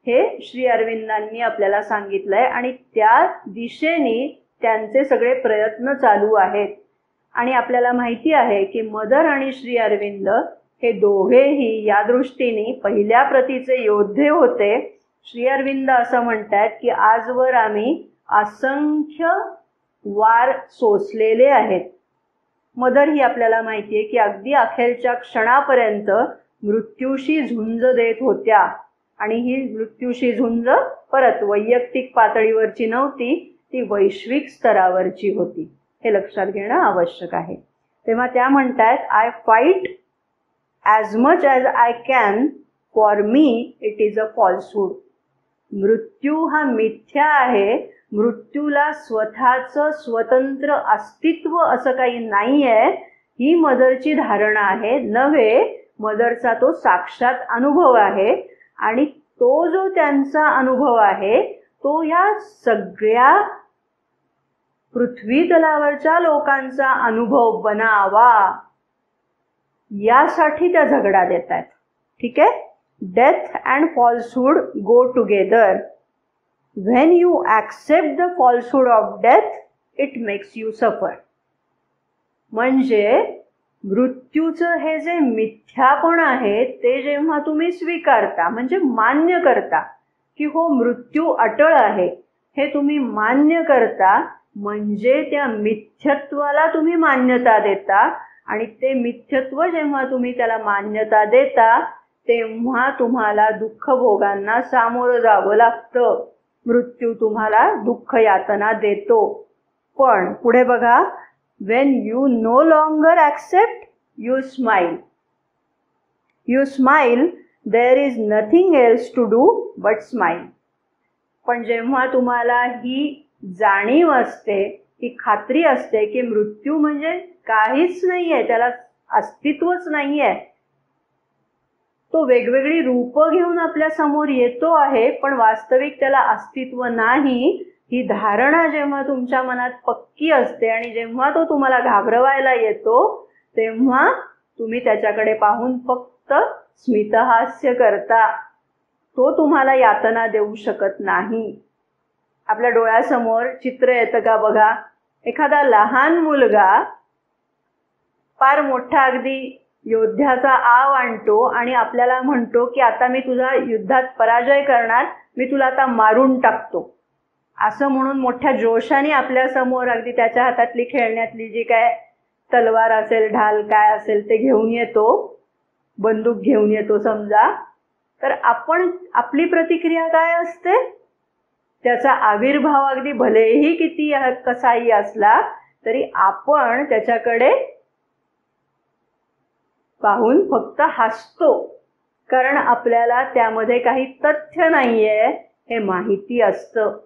Speaker 1: हे श्री अरविंदांनी आपल्याला सांगितलंय. आणि त्या दिशेने त्यांचे सगळे प्रयत्न चालू आहेत. आणि आपल्याला माहिती आहे की मदर आणि श्री अरविंद हे दोघेही या दृष्टीने पहिल्या प्रतीचे योद्धे होते. श्री अरविंद असं म्हणतात की आजवर आम्ही असंख्य वार सोसलेले आहेत. मदर ही आपल्याला माहिती आहे की अगदी अखेरच्या क्षणापर्यंत मृत्यूशी झुंज देत होत्या. आणि ही मृत्यूशी झुंज परत वैयक्तिक पातळीवरची नव्हती, ती वैश्विक स्तरावरची होती. हे लक्षात घेणं आवश्यक आहे. तेव्हा त्या म्हणतात, I fight as much as I can, for me it is a falsehood. मृत्यू हा मिथ्या आहे. मृत्यूला स्वतःचं स्वतंत्र अस्तित्व असं काही नाही आहे, ही मदरची धारणा आहे. नव्हे, मदरचा तो साक्षात अनुभव आहे. आणि तो जो त्यांचा अनुभव आहे तो या सगळ्या पृथ्वी तलावरच्या लोकांचा अनुभव बनावा यासाठी त्या झगडा देत आहेत. ठीक आहे. Death and falsehood go together. When you accept the falsehood of death it makes you suffer. म्हणजे मृत्यूचं हे जे मिथ्यापण आहे ते जेव्हा तुम्ही स्वीकारता, म्हणजे मान्य करता की हो मृत्यू अटळ आहे, हे तुम्ही मान्य करता, म्हणजे त्या मिथ्यत्वाला तुम्ही मान्यता देता. आणि ते मिथ्यत्व जेव्हा तुम्ही त्याला मान्यता देता तेव्हा तुम्हाला दुःख भोगांना सामोरं जावं लागतं. मृत्यू तुम्हाला दुःख यातना देतो. पण पुढे बघा, when you no longer accept, you smile. You smile, there is nothing else to do but smile. पण जेव्हा तुम्हाला ही जाणीव असते, ही खात्री असते की मृत्यू म्हणजे काहीच नाहीये, त्याला अस्तित्वच नाहीये, तो वेगवेगळी रूपं घेऊन आपल्या समोर येतो आहे पण वास्तविक त्याला अस्तित्व नाही, ही धारणा जेव्हा तुमच्या मनात पक्की असते आणि जेव्हा तो तुम्हाला घाबरवायला येतो तेव्हा तुम्ही त्याच्याकडे पाहून फक्त स्मितहास्य करता. तो तुम्हाला यातना देऊ शकत नाही. आपल्या डोळ्यासमोर चित्र येतं का बघा. एखादा लहान मुलगा फार मोठा अगदी योद्ध्याचा आव आणतो आणि आपल्याला म्हणतो की आता मी तुझा युद्धात पराजय करणार, मी तुला आता मारून टाकतो, असं म्हणून मोठ्या जोशाने आपल्या समोर अगदी त्याच्या हातातली खेळण्यातली जी काय तलवार असेल, ढाल काय असेल ते घेऊन येतो, बंदूक घेऊन येतो समजा. तर आपली प्रतिक्रिया काय असते, त्याचा आविर्भाव अगदी भलेही किती कसाही असला तरी आपण त्याच्याकडे पाहून फक्त हसतो, कारण आपल्याला त्यामध्ये काही तथ्य नाहीये हे माहिती असतं.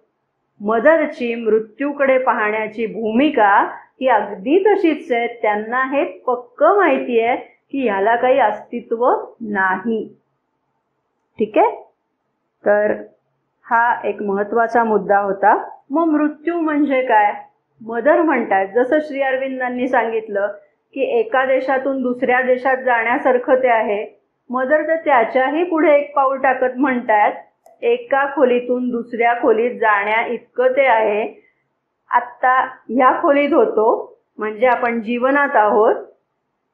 Speaker 1: मदरची मृत्यूकडे पाहण्याची भूमिका ही अगदी तशीच आहे. त्यांना हे पक्क माहिती आहे की याला काही अस्तित्व नाही. ठीक आहे. तर हा एक महत्वाचा मुद्दा होता. मग मृत्यू म्हणजे काय. मदर म्हणतात, जसं श्री अरविंदांनी सांगितलं की एका देशातून दुसऱ्या देशात जाण्यासारखं ते आहे. मदर तर त्याच्याही पुढे एक पाऊल टाकत म्हणतात, एका खोलीतून दुसऱ्या खोलीत जाण्या इतकं ते आहे. आत्ता ह्या खोलीत होतो म्हणजे आपण जीवनात आहोत,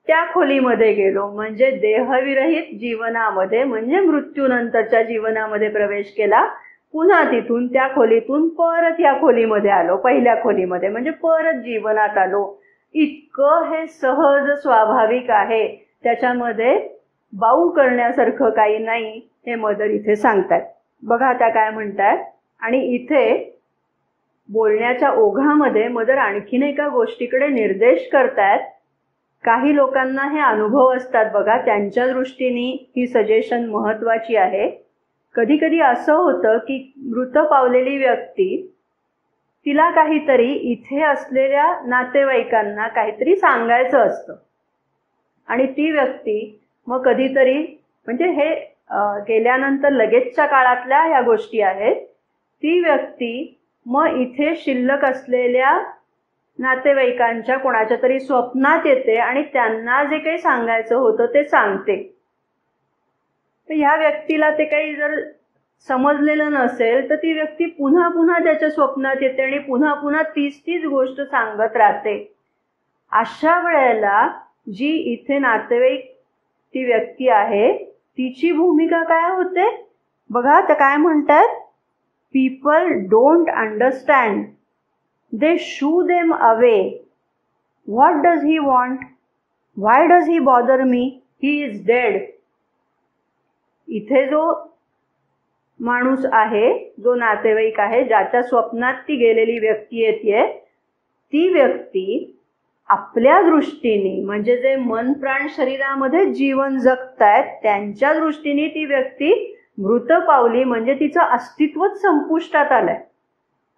Speaker 1: त्या खोलीमध्ये गेलो म्हणजे देहविरहित जीवनामध्ये, म्हणजे मृत्यूनंतरच्या जीवनामध्ये प्रवेश केला. पुन्हा तिथून त्या खोलीतून परत या खोलीमध्ये आलो, पहिल्या खोलीमध्ये, म्हणजे परत जीवनात आलो. इतकं हे सहज स्वाभाविक आहे. त्याच्यामध्ये बाऊ करण्यासारखं काही नाही हे मदर इथे सांगतात. बघा त्या काय म्हणतात. आणि इथे बोलण्याच्या ओघामध्ये मदर आणखीन एका गोष्टीकडे निर्देश करतायत. काही लोकांना हे अनुभव असतात बघा, त्यांच्या दृष्टीने ही सजेशन महत्वाची आहे. कधी कधी असं होतं की मृत पावलेली व्यक्ती, तिला काहीतरी इथे असलेल्या नातेवाईकांना काहीतरी सांगायचं असतं आणि ती व्यक्ती मग कधीतरी, म्हणजे हे गेल्यानंतर लगेचच्या काळातल्या ह्या गोष्टी आहेत, ती व्यक्ती मग इथे शिल्लक असलेल्या नातेवाईकांच्या कोणाच्या तरी स्वप्नात येते आणि त्यांना जे काही सांगायचं होतं ते सांगते. तर ह्या व्यक्तीला ते काही जर समजलेलं नसेल तर ती व्यक्ती पुन्हा पुन्हा त्याच्या स्वप्नात येते आणि पुन्हा पुन्हा तीच गोष्ट सांगत राहते. अशा वेळेला जी इथे नातेवाईक ती व्यक्ती आहे तिची भूमिका काय होते बघा. तर काय म्हणतात, people don't understand, they shoo them away. What does he want? Why does he bother me? He is dead. इथे जो माणूस आहे, जो नातेवाईक आहे, ज्याच्या स्वप्नात ती गेलेली व्यक्ती येते, ती व्यक्ती आपल्या दृष्टीने, म्हणजे जे मन प्राण शरीरामध्ये जीवन जगतायत त्यांच्या दृष्टीने ती व्यक्ती मृत पावली, म्हणजे तिचं अस्तित्वच संपुष्टात आलंय.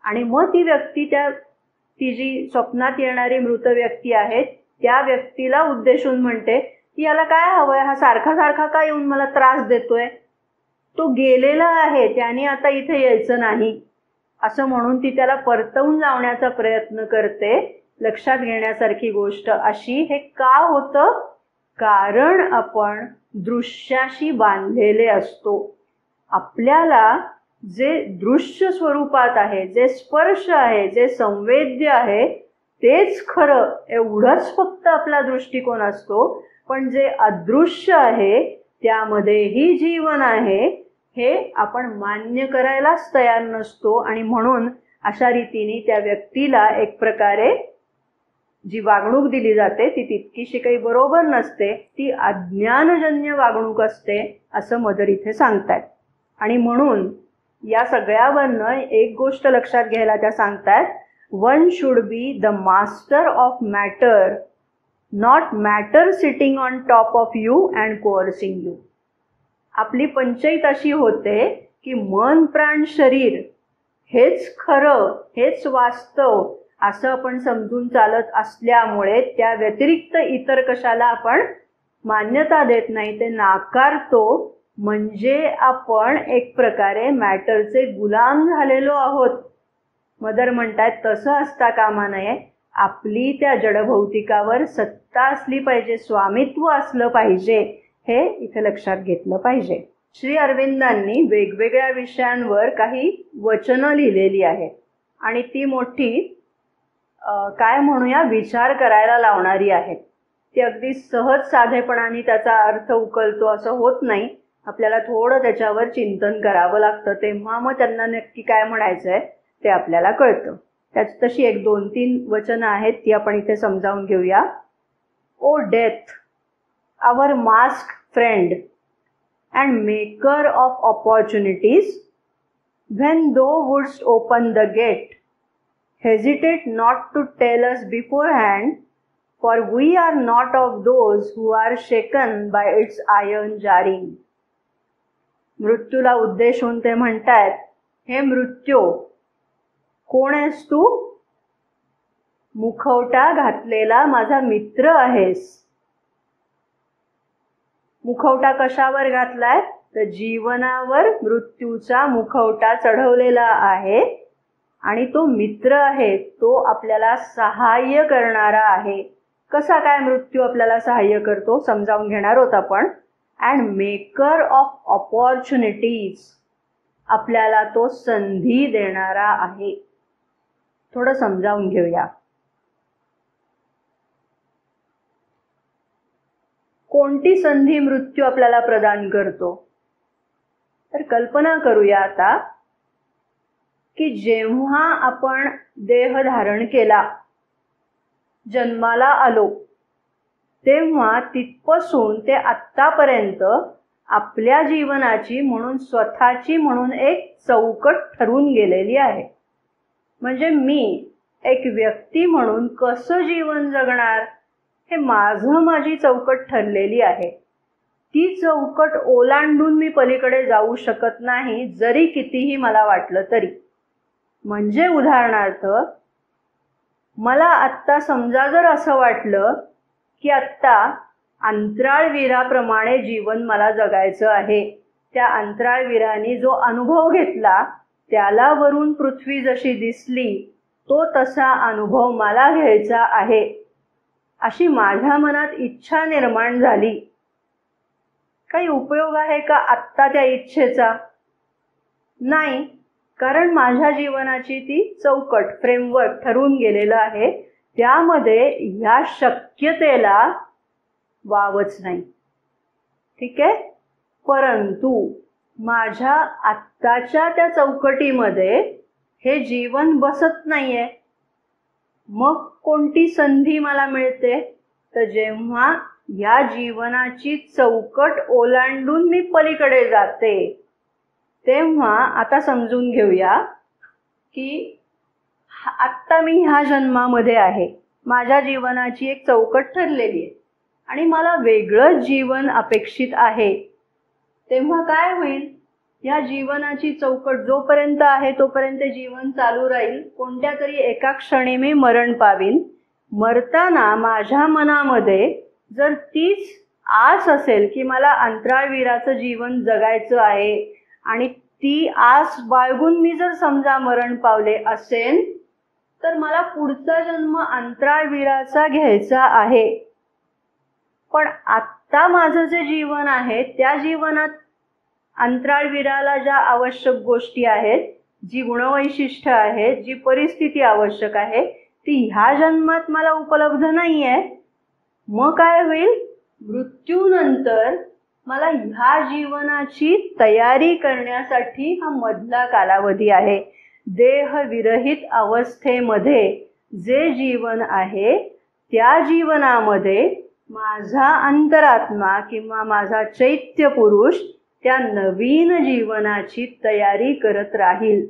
Speaker 1: आणि मग ती व्यक्ती ती जी स्वप्नात येणारी मृत व्यक्ती आहे त्या व्यक्तीला उद्देशून म्हणते की याला काय हवंय, हा सारखा सारखा का येऊन मला त्रास देतोय, तो गेलेला आहे, त्याने आता इथे यायचं नाही, असं म्हणून ती त्याला परतवून लावण्याचा प्रयत्न करते. लक्षात घेण्यासारखी गोष्ट अशी, हे का होतं, कारण आपण दृश्याशी बांधलेले असतो. आपल्याला जे दृश्य स्वरूपात आहे, जे स्पर्श आहे, जे संवेद्य आहे तेच खरं, एवढंच फक्त आपला दृष्टिकोन असतो. पण जे अदृश्य आहे त्यामध्येही जीवन आहे हे आपण मान्य करायलाच तयार नसतो. आणि म्हणून अशा रीतीने त्या व्यक्तीला एक प्रकारे जी वागणूक दिली जाते ती तितकीशी काही बरोबर नसते, ती अज्ञानजन्य वागणूक असते असं मदर इथे सांगतात. आणि म्हणून या सगळ्यावरनं एक गोष्ट लक्षात घ्यायला त्या सांगतात, one should be the master of matter, not matter sitting on top of you and कोअर्सिंग you. आपली पंचायत अशी होते की मन प्राण शरीर हेच खरं, हेच वास्तव असं आपण समजून चालत असल्यामुळे त्या व्यतिरिक्त इतर कशाला आपण मान्यता देत नाही, ते नाकारतो. म्हणजे आपण एक प्रकारे मॅटरचे गुलाम झालेलो आहोत. मदर म्हणतात तसं असता कामा नये. आपली त्या जडभौतिकावर सत्ता असली पाहिजे, स्वामित्व असलं पाहिजे, हे इथे लक्षात घेतलं पाहिजे. श्री अरविंदांनी वेगवेगळ्या विषयांवर काही वचनं लिहिलेली आहेत आणि ती मोठी काय म्हणूया विचार करायला लावणारी आहेत. ती अगदी सहज साधेपणाने त्याचा अर्थ उकलतो असं होत नाही. आपल्याला थोडं त्याच्यावर चिंतन करावं लागतं, तेव्हा मग त्यांना नक्की काय म्हणायचंय ते आपल्याला कळतं. त्याच तशी 1-2-3 वचनं आहेत, ती आपण इथे समजावून घेऊया. O death, our mask friend and maker of opportunities, when thou wouldst open the gate, hesitate not to tell us beforehand, for we are not of those who are shaken by its iron jarring. मृत्यूला उद्देशून ते म्हणतात, हे मृत्यू, कोण आहेस तू? मुखवटा घातलेला माझा मित्र आहेस. मुखवटा कशावर घातलाय? तर जीवनावर मृत्यूचा मुखवटा चढवलेला आहे आणि तो मित्र आहे, तो आपल्याला सहाय्य करणारा आहे. कसा काय मृत्यू आपल्याला सहाय्य करतो समजावून घेणार आहोत आपण. अँड मेकर ऑफ ऑपॉर्च्युनिटीज, आपल्याला तो संधी देणारा आहे. थोडं समजावून घेऊया. कोणती संधी मृत्यू आपल्याला प्रदान करतो? तर कल्पना करूया आता की जेव्हा आपण देह धारण केला, जन्माला आलो, तेव्हा तिथपासून ते आत्तापर्यंत आपल्या जीवनाची म्हणून स्वतःची म्हणून एक चौकट ठरून गेलेली आहे. म्हणजे मी एक व्यक्ती म्हणून कसं जीवन जगणार हे माझी चौकट ठरलेली आहे. ती चौकट ओलांडून मी पलीकडे जाऊ शकत नाही, जरी कितीही मला वाटलं तरी. म्हणजे उदाहरणार्थ, मला आत्ता समजा जर असं वाटलं की आत्ता अंतराळवीराप्रमाणे जीवन मला जगायचं आहे, त्या अंतराळवीराने जो अनुभव घेतला त्याला वरून पृथ्वी जशी दिसली तो तसा अनुभव मला घ्यायचा आहे, अशी माझ्या मनात इच्छा निर्माण झाली. काही उपयोग आहे का आत्ता त्या इच्छेचा? नाही, कारण माझ्या जीवनाची ती चौकट, फ्रेमवर्क ठरून गेलेलं आहे. त्यामध्ये ह्या शक्यतेला वावच नाही. ठीक आहे. परंतु माझ्या आत्ताच्या त्या चौकटीमध्ये हे जीवन बसत नाहीये. मग कोणती संधी मला मिळते? तर जेव्हा या जीवनाची चौकट ओलांडून मी पलीकडे जाते, तेव्हा आता समजून घेऊया की आत्ता मी ह्या जन्मामध्ये आहे, माझ्या जीवनाची एक चौकट ठरलेली आहे आणि मला वेगळंच जीवन अपेक्षित आहे. तेव्हा काय होईल? या जीवनाची चौकट जोपर्यंत आहे तोपर्यंत जीवन चालू राहील. कोणत्या तरी एका क्षणी मी मरण पावीन. मरताना माझ्या मनामध्ये जर तीच आस असेल की मला अंतराळवीराचं जीवन जगायचं आहे आणि ती आस बाळगून मी जर समजा मरण पावले असेल, तर मला पुढचा जन्म अंतराळवीराचा घ्यायचा आहे. पण आत्ता माझं जे जीवन आहे त्या जीवनात अंतराळवीराला ज्या आवश्यक गोष्टी आहेत, जी गुणवैशिष्ट्य आहेत, जी परिस्थिती आवश्यक आहे, ती ह्या जन्मात मला उपलब्ध नाही आहे. मग काय होईल? मृत्यूनंतर मला ह्या जीवनाची तयारी करण्यासाठी हा मधला कालावधी आहे. देहविरहित अवस्थेमध्ये जे जीवन आहे त्या जीवनामध्ये माझा अंतरात्मा किंवा माझा चैत्य पुरुष त्या नवीन जीवनाची तयारी करत राहील.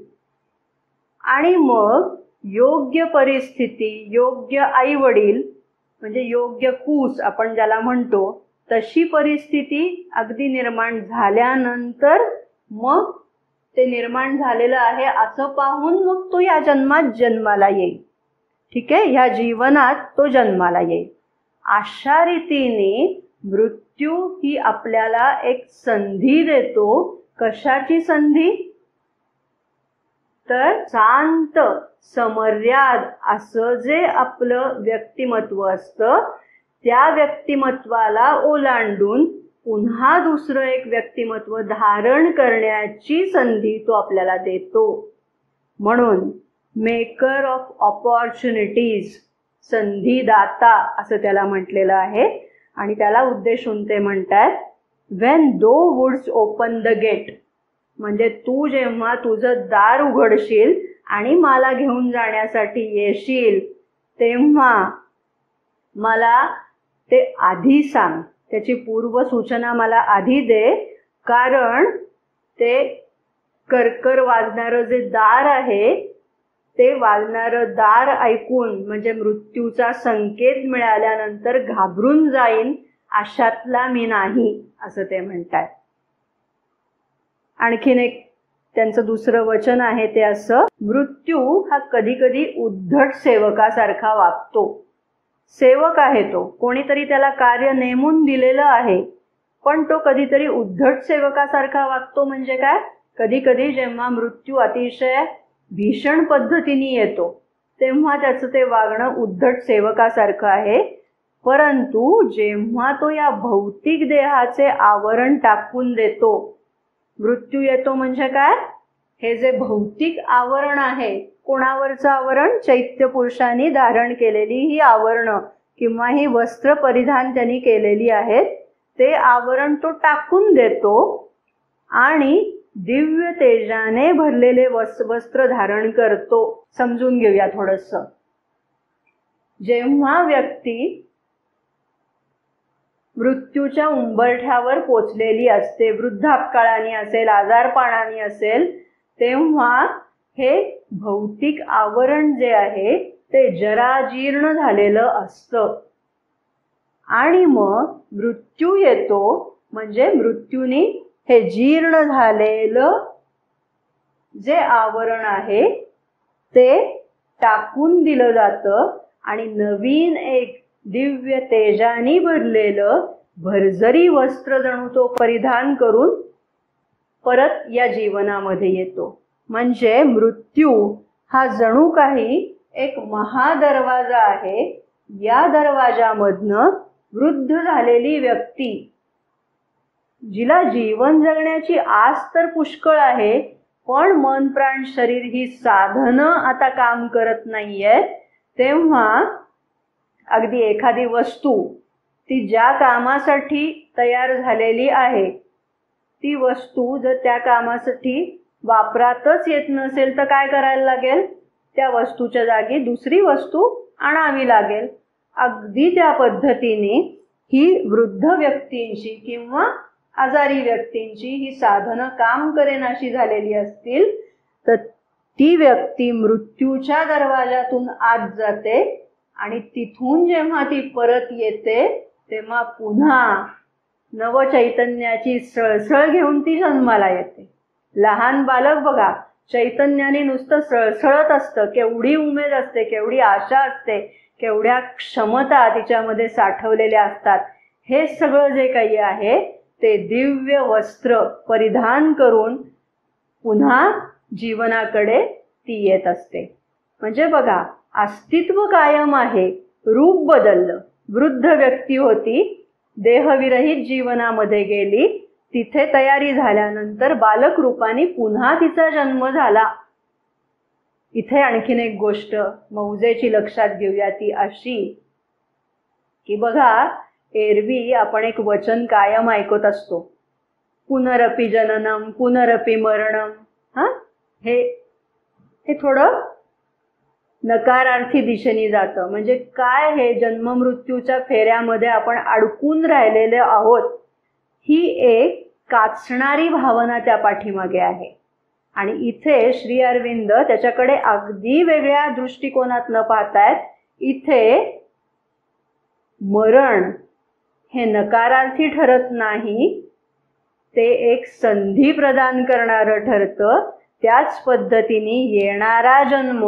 Speaker 1: आणि मग योग्य परिस्थिती, योग्य आईवडील, म्हणजे योग्य कूस आपण ज्याला म्हणतो, तशी परिस्थिती अगदी निर्माण झाल्यानंतर मग ते निर्माण झालेलं आहे असं पाहून मग तो या जन्मात जन्माला येईल. ठीक आहे. ह्या जीवनात तो जन्माला येईल. अशा रीतीने मृत्यू ही आपल्याला एक संधी देतो. कशाची संधी? तर शांत, समर्याद असं जे आपलं व्यक्तिमत्व असतं, त्या व्यक्तिमत्वाला ओलांडून पुन्हा दुसरं एक व्यक्तिमत्व धारण करण्याची संधी तो आपल्याला देतो. म्हणून मेकर ऑफ ऑपॉर्च्युनिटीज, संधीदाता असं त्याला म्हटलेलं आहे. आणि त्याला उद्देशून ते म्हणतात, when thou wouldst open the gate, म्हणजे तू जेव्हा तुझं दार उघडशील आणि मला घेऊन जाण्यासाठी येशील, तेव्हा मला ते आधी सांग, त्याची पूर्वसूचना मला आधी दे. कारण ते करकर वाजणारं जे दार आहे, ते वाजणारं दार ऐकून म्हणजे मृत्यूचा संकेत मिळाल्यानंतर घाबरून जाईन अशातला मी नाही, असं ते म्हणतात. आणखीन एक त्यांचं दुसरं वचन आहे ते असं, मृत्यू हा कधी कधी उद्धट सेवकासारखा वागतो. सेवक आहे तो, कोणीतरी त्याला कार्य नेमून दिलेलं आहे, पण तो कधीतरी उद्धट सेवकासारखा वागतो. म्हणजे काय? कधी कधी जेव्हा मृत्यू अतिशय भीषण पद्धतीने येतो तेव्हा त्याचं ते वागणं उद्धट सेवकासारखं आहे. परंतु जेव्हा तो या भौतिक देहाचे आवरण टाकून देतो, मृत्यू येतो म्हणजे काय? हे जे भौतिक आवरण आहे, कोणावरचं आवरण? चैत्य पुरुषांनी धारण केलेली ही आवरणं किंवा ही वस्त्र परिधान त्यांनी केलेली आहेत, ते आवरण तो टाकून देतो आणि दिव्य तेजाने भरलेले वस्त्र धारण करतो. समजून घेऊया थोडंसं. जेव्हा व्यक्ती मृत्यूच्या उंबरठ्यावर पोचलेली असते, वृद्धापकाळाने असेल, आजारपणाने असेल, तेव्हा हे भौतिक आवरण जे आहे ते जराजीर्ण झालेलं असतं आणि मग मृत्यू येतो, म्हणजे मृत्यूने हे जीर्ण झालेलं जे आवरण आहे ते टाकून दिलं जातं आणि नवीन एक दिव्य तेजानी भरलेलं भरजरी वस्त्र जणू तो परिधान करून परत या जीवनामध्ये येतो. म्हणजे मृत्यू हा जणू काही एक महादरवाजा आहे. या दरवाजामधनं वृद्ध झालेली व्यक्ती, जिला जीवन जगण्याची आस तर पुष्कळ आहे, पण मन प्राण शरीर ही साधनं आता काम करत नाहीये, तेव्हा अगदी एखादी वस्तू ती ज्या कामासाठी तयार झालेली आहे, ती वस्तू जर त्या कामासाठी वापरातच येत नसेल तर काय करायला लागेल? त्या वस्तूच्या जागी दुसरी वस्तू आणावी लागेल. अगदी त्या पद्धतीने ही वृद्ध व्यक्तींची किंवा आजारी व्यक्तींची ही साधनं काम करेनाशी झालेली असतील तर ती व्यक्ती मृत्यूच्या दरवाजातून आत जाते आणि तिथून जेव्हा ती परत येते तेव्हा पुन्हा नवचैतन्याची सळसळ घेऊन ती जन्माला येते. लहान बालक बघा, चैतन्याने नुसतं सळसळत असतं, केवढी उमेद असते, केवढी आशा असते, केवढ्या क्षमता तिच्यामध्ये साठवलेल्या असतात. हे सगळं जे काही आहे ते दिव्य वस्त्र परिधान करून पुन्हा जीवनाकडे ती येत असते. म्हणजे बघा, अस्तित्व कायम आहे, रूप बदललं. वृद्ध व्यक्ती होती, देहविरहित जीवनामध्ये गेली, तिथे तयारी झाल्यानंतर बालक रूपाने पुन्हा तिचा जन्म झाला. इथे आणखीन एक गोष्ट मौजेची लक्षात घेऊया, ती अशी की बघा, एरवी आपण एक वचन कायम ऐकत असतो, पुनरपि जननम पुनरपि मरणम. हे थोडं नकारार्थी दिशेने जातं. म्हणजे काय, हे जन्म मृत्यूच्या फेऱ्यामध्ये आपण अडकून राहिलेले आहोत, ही एक काचणारी भावना त्या पाठीमागे आहे. आणि इथे श्री अरविंद त्याच्याकडे अगदी वेगळ्या दृष्टिकोनात न पाहतायत. इथे मरण हे नकारार्थी ठरत नाही, ते एक संधी प्रदान करणारं ठरतं. त्याच पद्धतीने येणारा जन्म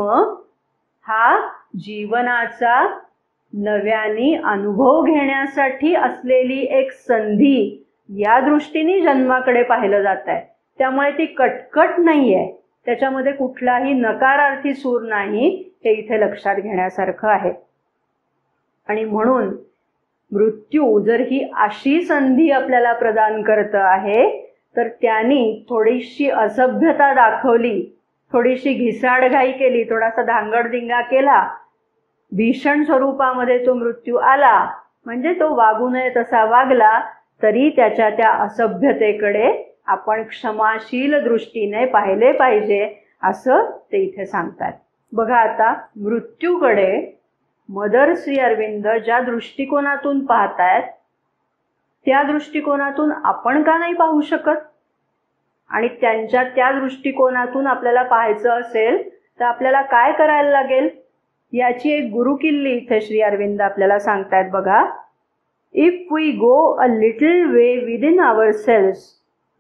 Speaker 1: हा जीवनाचा नव्याने अनुभव घेण्यासाठी असलेली एक संधी, या दृष्टीने जन्माकडे पाहिलं जात आहे. त्यामुळे ती कटकट नाहीये, त्याच्यामध्ये कुठलाही नकारार्थी सूर नाही, हे इथे लक्षात घेण्यासारखं आहे. आणि म्हणून मृत्यू जर ही अशी संधी आपल्याला प्रदान करत आहे तर त्यांनी थोडीशी असभ्यता दाखवली, थोडीशी घिसाडघाई केली, थोडासा धांगडधिंगा केला, भीषण स्वरूपामध्ये तो मृत्यू आला, म्हणजे तो वागू नये तसा वागला, तरी त्याच्या त्या असभ्यतेकडे आपण क्षमाशील दृष्टीने पाहिले पाहिजे, असं ते इथे सांगतात. बघा, आता मृत्यूकडे मदर श्री अरविंद ज्या दृष्टिकोनातून पाहतायत त्या दृष्टिकोनातून आपण का नाही पाहू शकत? आणि त्यांच्या त्या दृष्टिकोनातून आपल्याला पाहायचं असेल तर आपल्याला काय करायला लागेल, याची एक गुरुकिल्ली इथे श्री अरविंद आपल्याला सांगतायत. बघा, if we go a little way within ourselves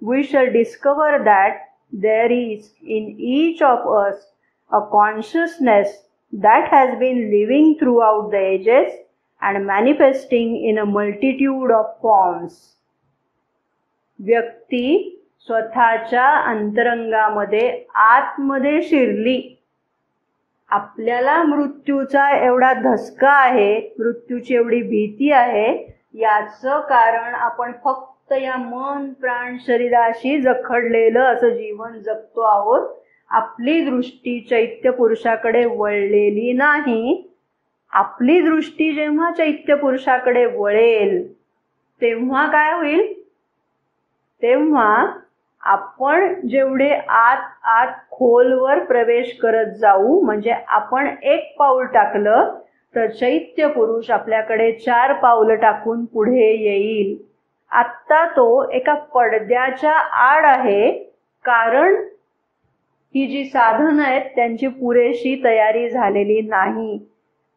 Speaker 1: we shall discover that there is in each of us a consciousness that has been living throughout the ages and manifesting in a multitude of forms. व्यक्ती स्वतःच्या अंतरंगामध्ये आतमध्ये शिरली. आपल्याला मृत्यूचा एवढा धसका आहे, मृत्यूची एवढी भीती आहे, याचं कारण आपण फक्त या मन प्राण शरीराशी जखडलेलं असं जीवन जगतो आहोत. आपली दृष्टी चैत्य पुरुषाकडे वळलेली नाही. आपली दृष्टी जेव्हा चैत्य पुरुषाकडे वळेल तेव्हा काय होईल? तेव्हा आपण जेवढे आत खोलवर प्रवेश करत जाऊ, म्हणजे आपण एक पाऊल टाकलं तर चैत्य पुरुष आपल्याकडे 4 पावलं टाकून पुढे येईल. आत्ता तो एका पडद्याच्या आड आहे, कारण ही जी साधनं आहेत त्यांची पुरेशी तयारी झालेली नाही.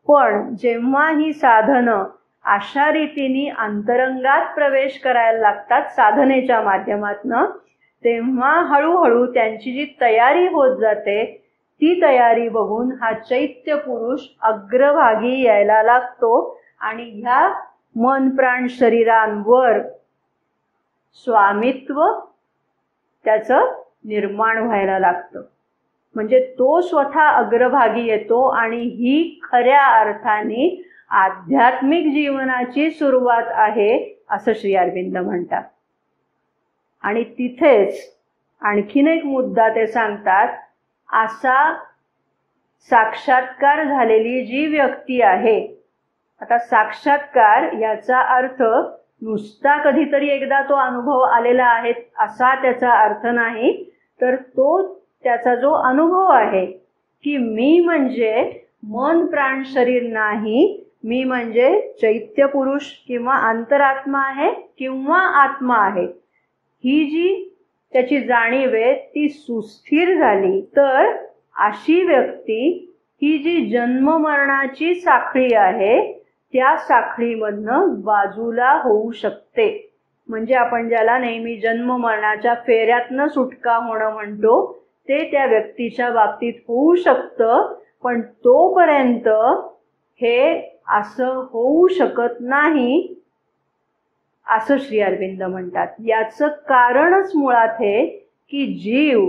Speaker 1: पण जेव्हा ही साधनं अशा रीतीने अंतरंगात प्रवेश करायला लागतात साधनेच्या माध्यमातनं, तेव्हा हळूहळू त्यांची जी तयारी होत जाते ती तयारी बघून हा चैत्य पुरुष अग्रभागी यायला लागतो आणि ह्या मन प्राण शरीरांवर स्वामित्व त्याचं निर्माण व्हायला लागतं. म्हणजे तो स्वतः अग्रभागी येतो आणि ही खऱ्या अर्थाने आध्यात्मिक जीवनाची सुरुवात आहे असं श्री अरविंद म्हणतात. आणि तिथेच आणखीन एक मुद्दा ते सांगतात, असा साक्षात्कार झालेली जी व्यक्ती आहे, आता साक्षात्कार याचा अर्थ नुसता कधीतरी एकदा तो अनुभव आलेला आहे असा त्याचा अर्थ नाही, तर तो त्याचा जो अनुभव आहे की मी म्हणजे मन प्राण शरीर नाही, मी म्हणजे चैत्य पुरुष किंवा अंतरात्मा आहे किंवा आत्मा आहे, ही जी त्याची जाणीव आहे ती सुस्थिर झाली, तर अशी व्यक्ती ही जी जन्म मरणाची साखळी आहे त्या साखळीमधनं बाजूला होऊ शकते. म्हणजे आपण ज्याला नेहमी जन्म मरणाच्या फेऱ्यातनं सुटका होणं म्हणतो ते त्या व्यक्तीच्या बाबतीत होऊ शकतं. पण तोपर्यंत हे असं होऊ शकत नाही असं श्री अरविंद म्हणतात. याचं कारणच मुळात हे की जीव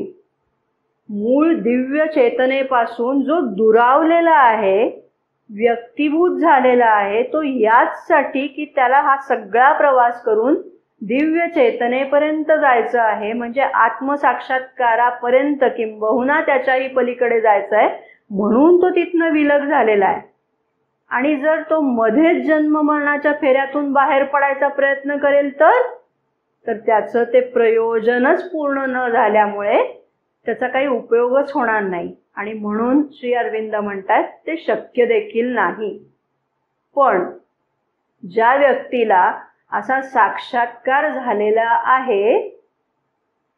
Speaker 1: मूळ दिव्य चेतनेपासून जो दुरावलेला आहे, व्यक्तिभूत झालेला आहे, तो याचसाठी की त्याला हा सगळा प्रवास करून दिव्य चेतनेपर्यंत जायचं आहे, म्हणजे आत्मसाक्षात्कारापर्यंत किंबहुना त्याच्याही पलीकडे जायचं आहे, म्हणून तो तिथनं विलग झालेला आहे. आणि जर तो मध्येच जन्म मरणाच्या फेऱ्यातून बाहेर पडायचा प्रयत्न करेल तर त्याचं ते प्रयोजनच पूर्ण न झाल्यामुळे त्याचा काही उपयोगच होणार नाही. आणि म्हणून श्री अरविंद म्हणतात ते शक्य देखील नाही. पण ज्या व्यक्तीला असा साक्षात्कार झालेला आहे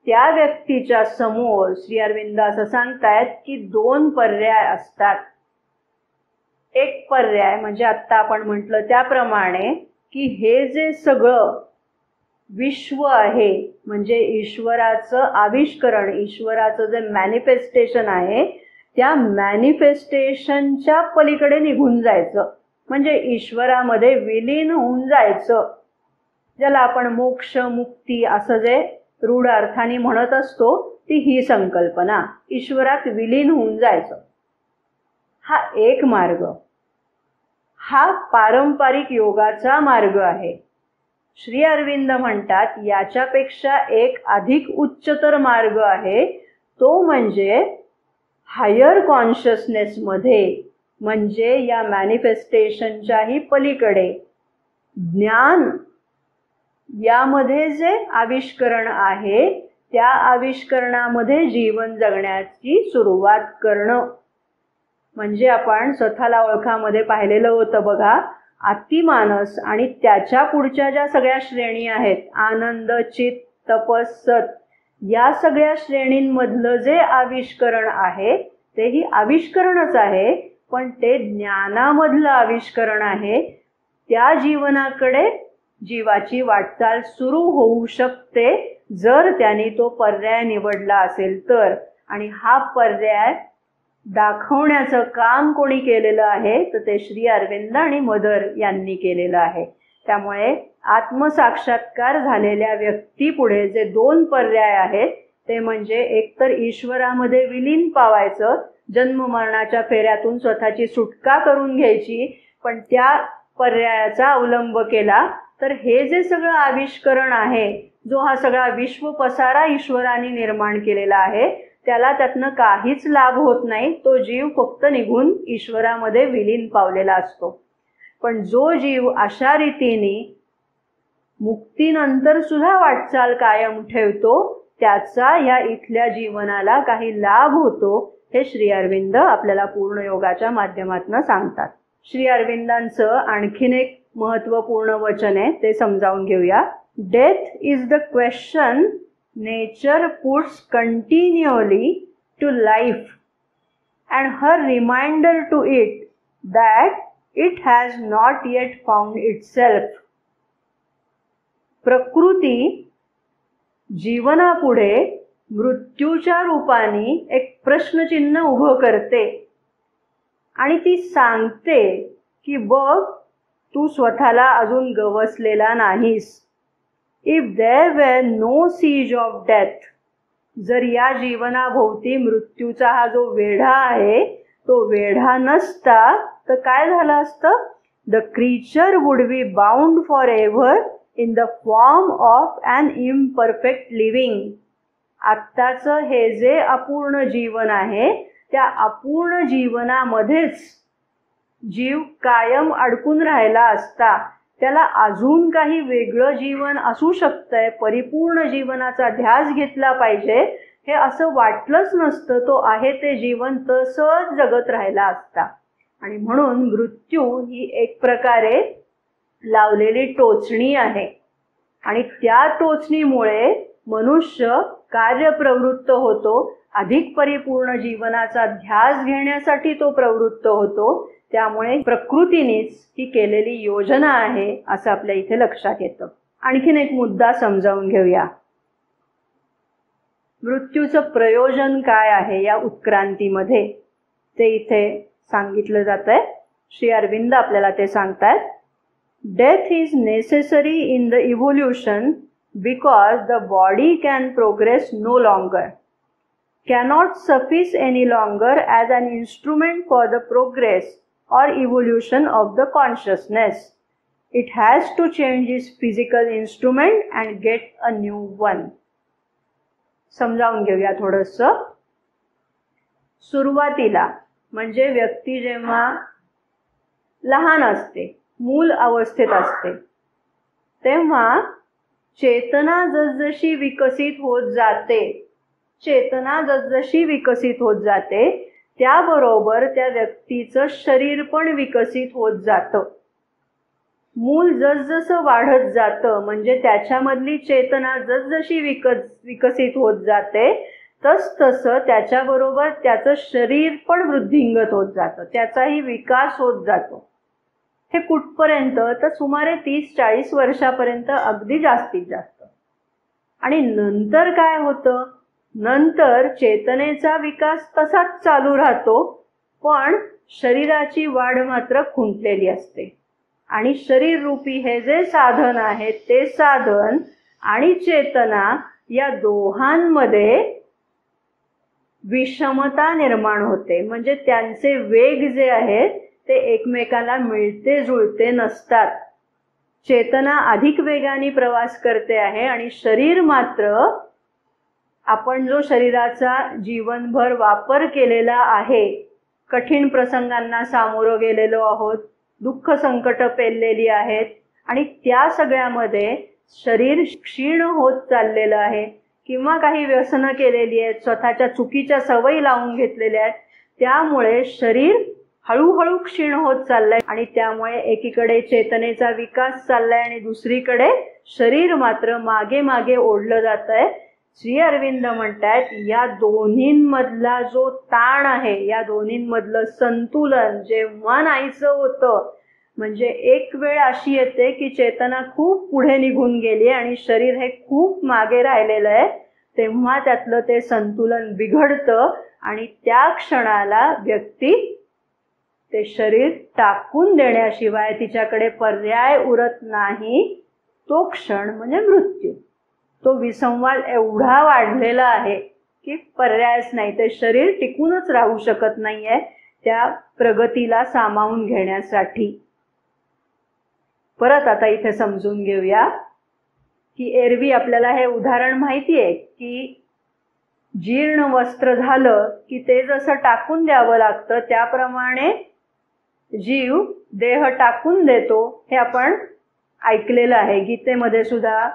Speaker 1: त्या व्यक्तीच्या समोर श्री अरविंद असं सांगतायत की 2 पर्याय असतात. एक पर्याय म्हणजे आत्ता आपण म्हटलं त्याप्रमाणे की हे जे सगळं विश्व आहे, म्हणजे ईश्वराचं आविष्करण, ईश्वराचं जे मॅनिफेस्टेशन आहे त्या मॅनिफेस्टेशनच्या पलीकडे निघून जायचं, म्हणजे ईश्वरामध्ये विलीन होऊन जायचं, ज्याला आपण मोक्ष मुक्ती असं जे रूढ अर्थाने म्हणत असतो ती ही संकल्पना, ईश्वरात विलीन होऊन जायचं. हा एक मार्ग, हा पारंपरिक योगाचा मार्ग आहे. श्री अरविंद म्हणतात याच्यापेक्षा एक अधिक उच्चतर मार्ग आहे, तो म्हणजे हायर कॉन्शियसनेसमध्ये, म्हणजे या मॅनिफेस्टेशनच्याही पलीकडे ज्ञान यामध्ये जे आविष्करण आहे त्या आविष्करणामध्ये जीवन जगण्याची सुरुवात करणं. म्हणजे आपण स्वतःला ओळखामध्ये पाहिलेलं होतं बघा, अतिमानस आणि त्याच्या पुढच्या ज्या सगळ्या श्रेणी आहेत, आनंद, चित, तपस, सत, या सगळ्या श्रेणींमधलं जे आविष्करण आहे तेही आविष्करणच आहे, पण ते ज्ञानामधलं आविष्करण आहे. त्या जीवनाकडे जीवाची वाटचाल सुरू होऊ शकते जर त्यांनी तो पर्याय निवडला असेल तर. आणि हा पर्याय दाखवण्याचं काम कोणी केलेलं आहे तर ते श्री अरविंद आणि मदर यांनी केलेलं आहे. त्यामुळे आत्मसाक्षात्कार झालेल्या व्यक्तीपुढे जे 2 पर्याय आहेत ते म्हणजे एकतर ईश्वरामध्ये विलीन पावायचं, जन्म मरणाच्या फेऱ्यातून स्वतःची सुटका करून घ्यायची, पण त्या पर्यायाचा अवलंब केला तर हे जे सगळं आविष्करण आहे, जो हा सगळा विश्व पसारा ईश्वराने निर्माण केलेला आहे, त्याला त्यातनं काहीच लाभ होत नाही. तो जीव फक्त निघून ईश्वरामध्ये विलीन पावलेला असतो. पण जो जीव अशा रीतीने मुक्तीनंतर सुद्धा वाटचाल कायम ठेवतो त्याचा या इथल्या जीवनाला काही लाभ होतो, हे श्री अरविंद आपल्याला पूर्ण योगाच्या माध्यमातून सांगतात. श्री अरविंदांचं आणखीन एक महत्त्वपूर्ण वचन आहे, ते समजावून घेऊया. Death is the question nature puts continually to life and her reminder to it that it has not yet found itself. प्रकृती जीवनापुढे मृत्यूच्या रूपाने एक प्रश्नचिन्ह उभं करते आणि ती सांगते की बघ, तू स्वतःला अजून गवसलेला नाहीस. If there were no siege of death, जर या जीवनाभोवती मृत्यूचा हा जो वेढा आहे तो वेढा नसता तर काय झालं असतं? The creature would be bound for ever in the form of an imperfect living. आत्ताचं हे जे अपूर्ण जीवन आहे त्या अपूर्ण जीवनामध्येच जीव कायम अडकून राहिला असता. त्याला अजून काही वेगळं जीवन असू शकतंय, परिपूर्ण जीवनाचा ध्यास घेतला पाहिजे हे असं वाटलंच नसतं. तो आहे ते जीवन तसंच जगत राहिला असता. आणि म्हणून मृत्यू ही एक प्रकारे लावलेली टोचणी आहे आणि त्या टोचणीमुळे मनुष्य कार्यप्रवृत्त होतो, अधिक परिपूर्ण जीवनाचा ध्यास घेण्यासाठी तो प्रवृत्त होतो. त्यामुळे प्रकृतीनेच ही केलेली योजना आहे असं आपल्या इथे लक्षात येतं. आणखीन एक मुद्दा समजावून घेऊया. मृत्यूचं प्रयोजन काय आहे या उत्क्रांतीमध्ये ते इथे सांगितलं जातंय. श्री अरविंद आपल्याला ते सांगतात. Death is necessary in the evolution because the body can progress no longer, cannot suffice any longer as an instrument for the progress or evolution of the consciousness. It has to change its physical instrument and get a new one. समजावून घेऊया थोडंसं. सुरुवातीला म्हणजे व्यक्ती जेव्हा लहान असते, मूल अवस्थेत असते, तेव्हा चेतना जसजशी विकसित होत जाते, चेतना जसजशी विकसित होत जाते त्याबरोबर त्या व्यक्तीचं शरीर पण विकसित होत जातं. मूल जसजसं वाढत जातं म्हणजे त्याच्यामधली चेतना जसजशी विकसित होत जाते तसतसं त्याच्याबरोबर त्याचं शरीर पण वृद्धिंगत होत जातं, त्याचाही विकास होत जातो. हे कुठपर्यंत तर सुमारे 30-40 वर्षापर्यंत अगदी जास्तीत जास्त. आणि नंतर काय होतं? नंतर चेतनेचा विकास तसाच चालू राहतो पण शरीराची वाढ मात्र खुंटलेली असते. आणि शरीर रूपी हे जे साधन आहे ते साधन आणि चेतना या दोहांमध्ये विषमता निर्माण होते. म्हणजे त्यांचे वेग जे आहेत ते एकमेकाला मिळते जुळते नसतात. चेतना अधिक वेगाने प्रवास करते आहे आणि शरीर मात्र, आपण जो शरीराचा जीवनभर वापर केलेला आहे, कठीण प्रसंगांना सामोरं गेलेलो आहोत, दुःख संकट पेललेली आहेत आणि त्या सगळ्यामध्ये शरीर क्षीण होत चाललेलं आहे किंवा काही व्यसनं केलेली आहेत, स्वतःच्या चुकीच्या सवयी लावून घेतलेल्या आहेत. त्यामुळे शरीर हळूहळू क्षीण होत चाललंय आणि त्यामुळे एकीकडे चेतनेचा विकास चाललाय आणि दुसरीकडे शरीर मात्र मागे मागे ओढलं जात आहे. श्री अरविंद म्हणतात या दोन्हींमधला जो ताण आहे, या दोन्हींमधलं संतुलन जेव्हा नाहीसं होतं म्हणजे एक वेळ अशी येते की चेतना खूप पुढे निघून गेली आणि शरीर हे खूप मागे राहिलेलं आहे, तेव्हा त्यातलं ते संतुलन बिघडतं आणि त्या क्षणाला व्यक्ती ते शरीर टाकून देण्याशिवाय तिच्याकडे पर्याय उरत नाही. तो क्षण म्हणजे मृत्यू. तो विसंवाद एवढा वाढलेला आहे की पर्यायच नाही, ते शरीर टिकूनच राहू शकत नाहीये त्या प्रगतीला सामावून घेण्यासाठी. परत आता इथे समजून घेऊया की एरवी आपल्याला हे उदाहरण माहिती आहे की जीर्ण वस्त्र झालं की ते जसं टाकून द्यावं लागतं त्याप्रमाणे जीव देह टाकून देतो. हे आपण ऐकलेलं आहे, गीतेमध्ये सुद्धा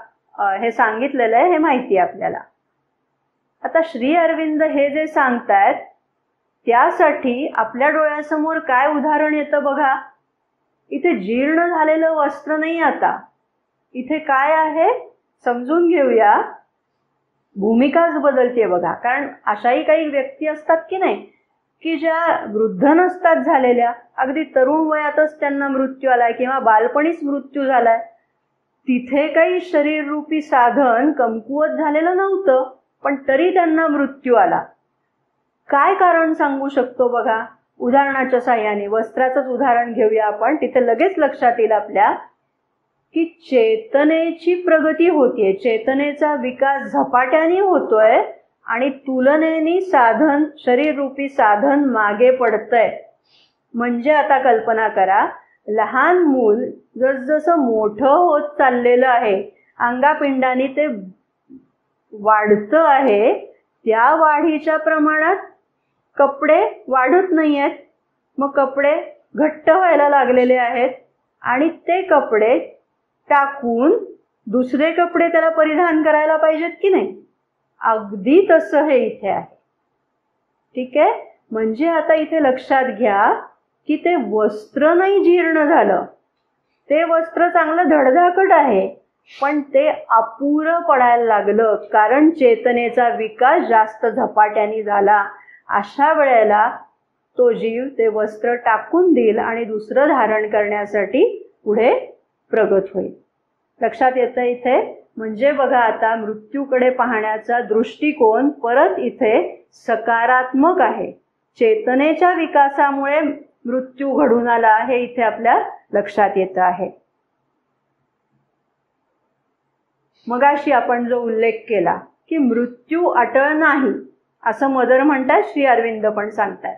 Speaker 1: हे सांगितलेलं आहे, हे माहिती आहे आपल्याला. आता श्री अरविंद हे जे सांगतायत त्यासाठी आपल्या डोळ्यासमोर काय उदाहरण येतं बघा. इथे जीर्ण झालेलं वस्त्र नाही, आता इथे काय आहे समजून घेऊया. भूमिकाच बदलते बघा. कारण अशाही काही व्यक्ती असतात की नाही की ज्या वृद्ध नसतात झालेल्या, अगदी तरुण वयातच त्यांना मृत्यू आलाय किंवा बालपणीच मृत्यू झालाय. तिथे काही शरीररूपी साधन कमकुवत झालेलं नव्हतं, पण तरी त्यांना मृत्यू आला. काय कारण सांगू शकतो बघा. उदाहरणाच्या साह्याने वस्त्राचंच उदाहरण घेऊया आपण. तिथे लगेच लक्षात येईल आपल्या की चेतनेची प्रगती होतीये, चेतनेचा विकास झपाट्याने होतोय आणि तुलनेने साधन, शरीररूपी साधन मागे पडतंय. म्हणजे आता कल्पना करा, लहान मूल जसजसं मोठं होत चाललेलं आहे, अंगापिंडाने ते वाढतं आहे, त्या वाढीच्या प्रमाणात कपडे वाढत नाही आहेत. मग कपडे घट्ट व्हायला लागलेले आहेत आणि ते कपडे टाकून दुसरे कपडे त्याला परिधान करायला पाहिजेत की नाही. अगदी तसं हे इथे आहे. ठीक आहे. म्हणजे आता इथे लक्षात घ्या की ते वस्त्र नाही जीर्ण झालं, ते वस्त्र चांगलं धडधाकट आहे, पण ते अपुरं पडायला लागलं कारण चेतनेचा विकास जास्त झपाट्याने झाला. अशा वेळेला तो जीव ते वस्त्र टाकून देईल आणि दुसरं धारण करण्यासाठी पुढे प्रगत होईल. लक्षात येतं इथे. म्हणजे बघा आता मृत्यूकडे पाहण्याचा दृष्टिकोन परत इथे सकारात्मक आहे. चेतनेच्या विकासामुळे मृत्यू घडून आला हे इथे आपल्या लक्षात येतं आहे. मगाशी आपण जो उल्लेख केला की मृत्यू अटळ नाही असं मदर म्हणतात, श्री अरविंद पण सांगतात.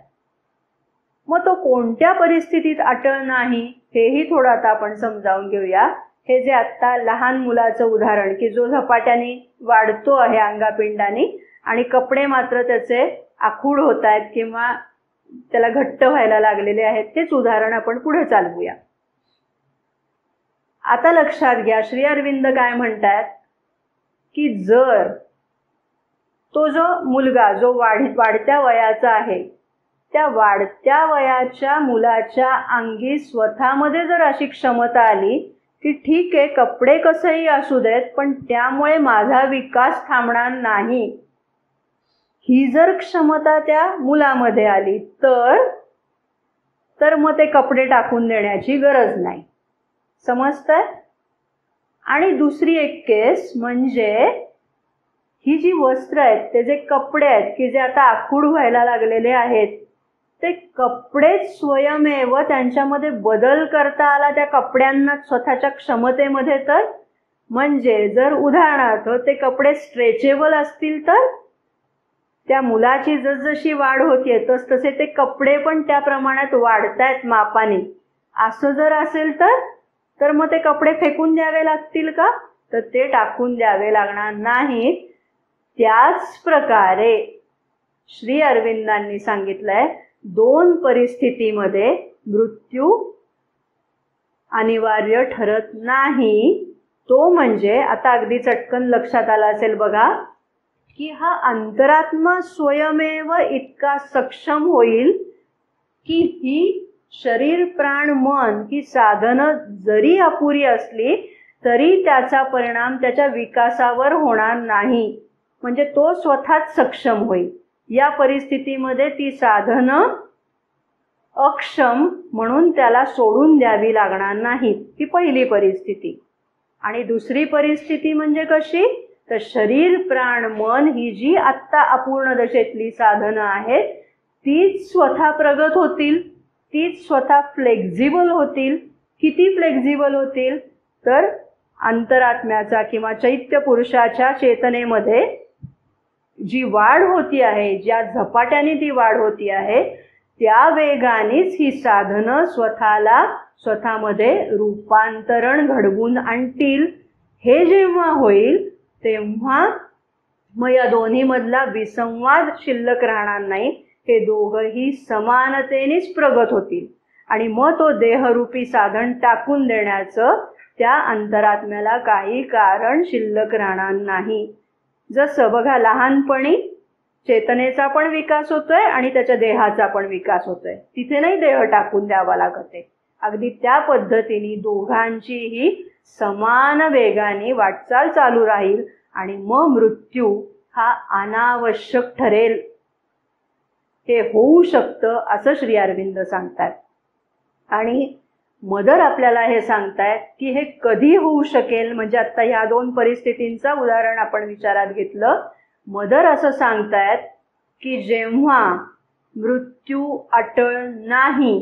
Speaker 1: मग तो कोणत्या परिस्थितीत अटळ नाही हेही थोडं आता आपण समजावून घेऊया. हे जे आत्ता लहान मुलाचं उदाहरण की जो झपाट्याने वाढतो आहे अंगापिंडाने आणि कपडे मात्र त्याचे आखूड होत आहेत किंवा त्याला घट्ट व्हायला लागलेले आहेत, तेच उदाहरण आपण पुढे चालवूया. आता लक्षात घ्या श्री अरविंद काय म्हणतात की जर तो जो मुलगा जो वाढत्या वयाचा आहे, त्या वाढत्या वयाच्या मुलाच्या अंगी स्वतःमध्ये जर अशी क्षमता आली की ठीक आहे कपडे कसंही असू देत पण त्यामुळे माझा विकास थांबणार नाही, ही जर क्षमता त्या मुलामध्ये आली तर मग ते कपडे टाकून देण्याची गरज नाही. समजतंय. आणि दुसरी एक केस म्हणजे ही जी वस्त्र आहेत, ते जे कपडे आहेत की जे आता आखूड व्हायला लागलेले आहेत, ते कपडेच स्वयमेव त्यांच्यामध्ये बदल करता आला त्या कपड्यांना स्वतःच्या क्षमतेमध्ये. तर म्हणजे जर उदाहरणार्थ ते कपडे स्ट्रेचेबल असतील तर त्या मुलाची जसजशी वाढ होतीये तसतसे ते कपडे पण त्या प्रमाणात वाढतायत मापाने. असं जर असेल तर मग ते कपडे फेकून द्यावे लागतील का? तर ते टाकून द्यावे लागणार नाहीत. त्याच प्रकारे श्री अरविंदांनी सांगितलंय दोन परिस्थितीमध्ये मृत्यू अनिवार्य ठरत नाही. तो म्हणजे आता अगदी चटकन लक्षात आला असेल बघा की हा अंतरात्मा स्वयमेव इतका सक्षम होईल की ही शरीर प्राण मन ही साधनं जरी अपुरी असली तरी त्याचा परिणाम त्याच्या विकासावर होणार नाही. म्हणजे तो स्वतःच सक्षम होईल. या परिस्थितीमध्ये ती साधनं अक्षम म्हणून त्याला सोडून द्यावी लागणार नाहीत. ही पहिली परिस्थिती. आणि दुसरी परिस्थिती म्हणजे कशी? तर शरीर प्राण मन ही जी आत्ता अपूर्ण दशेतली साधनं आहेत तीच स्वतः प्रगत होतील, तीच स्वतः फ्लेक्झिबल होतील. किती फ्लेक्झिबल होतील? तर अंतरात्म्याचा किंवा चैत्य पुरुषाच्या चेतनेमध्ये जी वाढ होती आहे, ज्या झपाट्याने ती वाढ होती आहे, त्या वेगानेच ही साधनं स्वतःमध्ये रूपांतरण घडवून आणतील. हे जेव्हा होईल तेव्हा मग या दोन्ही मधला विसंवाद शिल्लक राहणार नाही. हे दोघंही समानतेनेच प्रगत होतील आणि मग तो देहरूपी साधन टाकून देण्याचं त्या अंतरात्म्याला काही कारण शिल्लक राहणार नाही. जसं बघा लहानपणी चेतनेचा पण विकास होतोय आणि त्याच्या देहाचा पण विकास होतोय. तिथे नाही देह टाकून द्यावा लागत आहे. अगदी त्या पद्धतीने दोघांचीही समान वेगाने वाटचाल चालू राहील आणि मग मृत्यू हा अनावश्यक ठरेल. हे होऊ शकतं असं श्री अरविंद सांगतात. आणि मदर आपल्याला हे सांगतायत की हे कधी होऊ शकेल. म्हणजे आता ह्या दोन परिस्थितींचं उदाहरण आपण विचारात घेतलं. मदर असं सांगतायत की जेव्हा मृत्यू अटळ नाही,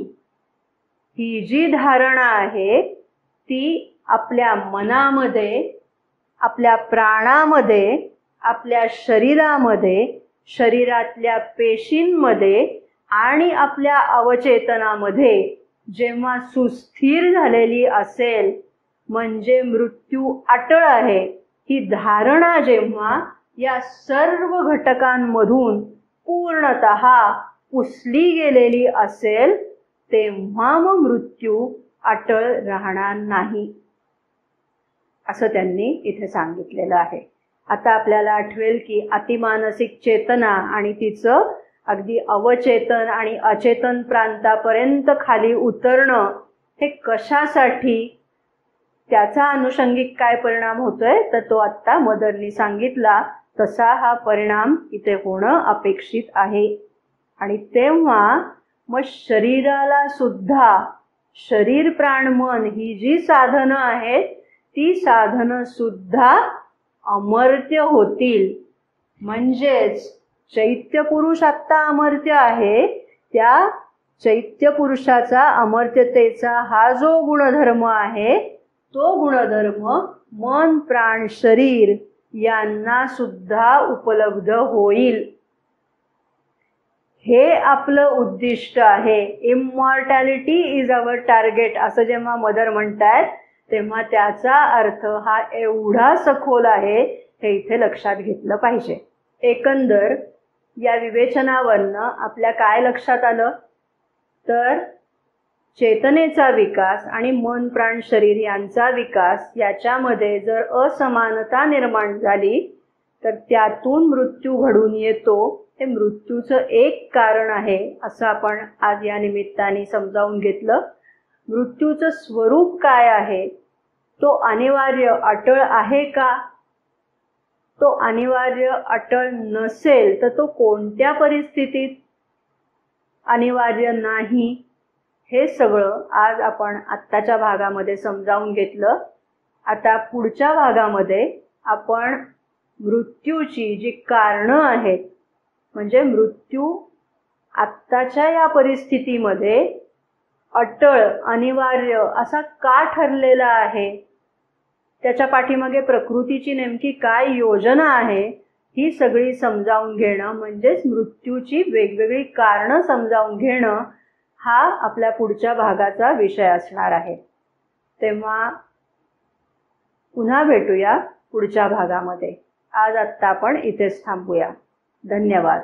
Speaker 1: ही जी धारणा आहे ती आपल्या मनामध्ये, आपल्या प्राणामध्ये, आपल्या शरीरामध्ये, शरीरातल्या पेशींमध्ये आणि आपल्या अवचेतनामध्ये जेव्हा सुस्थिर झालेली असेल, म्हणजे मृत्यू अटळ आहे, ही धारणा जेव्हा या सर्व घटकांमधून पूर्णतः पुसली गेलेली असेल, तेव्हा मग मृत्यू अटळ राहणार नाही, असं त्यांनी इथे सांगितलेलं आहे. आता आपल्याला आठवेल की अतिमानसिक चेतना आणि तिचं अगदी अवचेतन आणि अचेतन प्रांतापर्यंत खाली उतरणं हे कशासाठी, त्याचा अनुषंगिक काय परिणाम होतोय, तर तो आत्ता मदरनी सांगितला तसा हा परिणाम इथे होणं अपेक्षित आहे. आणि तेव्हा मग शरीराला सुद्धा, शरीर प्राण मन ही जी साधनं आहेत ती साधनं सुद्धा अमर्त्य होतील. म्हणजेच चैत्य पुरुष आत्ता अमर्त्य आहे, त्या चैत्य पुरुषाचा अमर्त्यतेचा हा जो गुणधर्म आहे, तो गुणधर्म मन प्राण शरीर यांना सुद्धा उपलब्ध होईल. हे आपलं उद्दिष्ट आहे. इमॉर्टॅलिटी इज अवर टार्गेट असं जेव्हा मदर म्हणतायत तेव्हा त्याचा अर्थ हा एवढा सखोल आहे, हे इथे लक्षात घेतलं पाहिजे. एकंदर या विवेचनावरनं आपल्या काय लक्षात आलं, तर चेतनेचा विकास आणि मन प्राण शरीर यांचा विकास याच्यामध्ये जर असमानता निर्माण झाली तर त्यातून मृत्यू घडून येतो. हे मृत्यूचं एक कारण आहे असं आपण आज या निमित्ताने समजावून घेतलं. मृत्यूचं स्वरूप काय आहे, तो अनिवार्य अटळ आहे का, तो अनिवार्य अटळ नसेल तर तो कोणत्या परिस्थितीत अनिवार्य नाही, हे सगळं आज आपण आत्ताच्या भागामध्ये समजावून घेतलं. आता पुढच्या भागामध्ये आपण मृत्यूची जी कारणं आहेत, म्हणजे मृत्यू आत्ताच्या या परिस्थितीमध्ये अटळ अनिवार्य असा का ठरलेला आहे, त्याच्या पाठीमागे प्रकृतीची नेमकी काय योजना आहे, ही सगळी समजावून घेणं, म्हणजेच मृत्यूची वेगवेगळी कारणं समजावून घेणं, हा आपल्या पुढच्या भागाचा विषय असणार आहे. तेव्हा पुन्हा भेटूया पुढच्या भागामध्ये. आज आत्ता आपण इथेच थांबूया. धन्यवाद.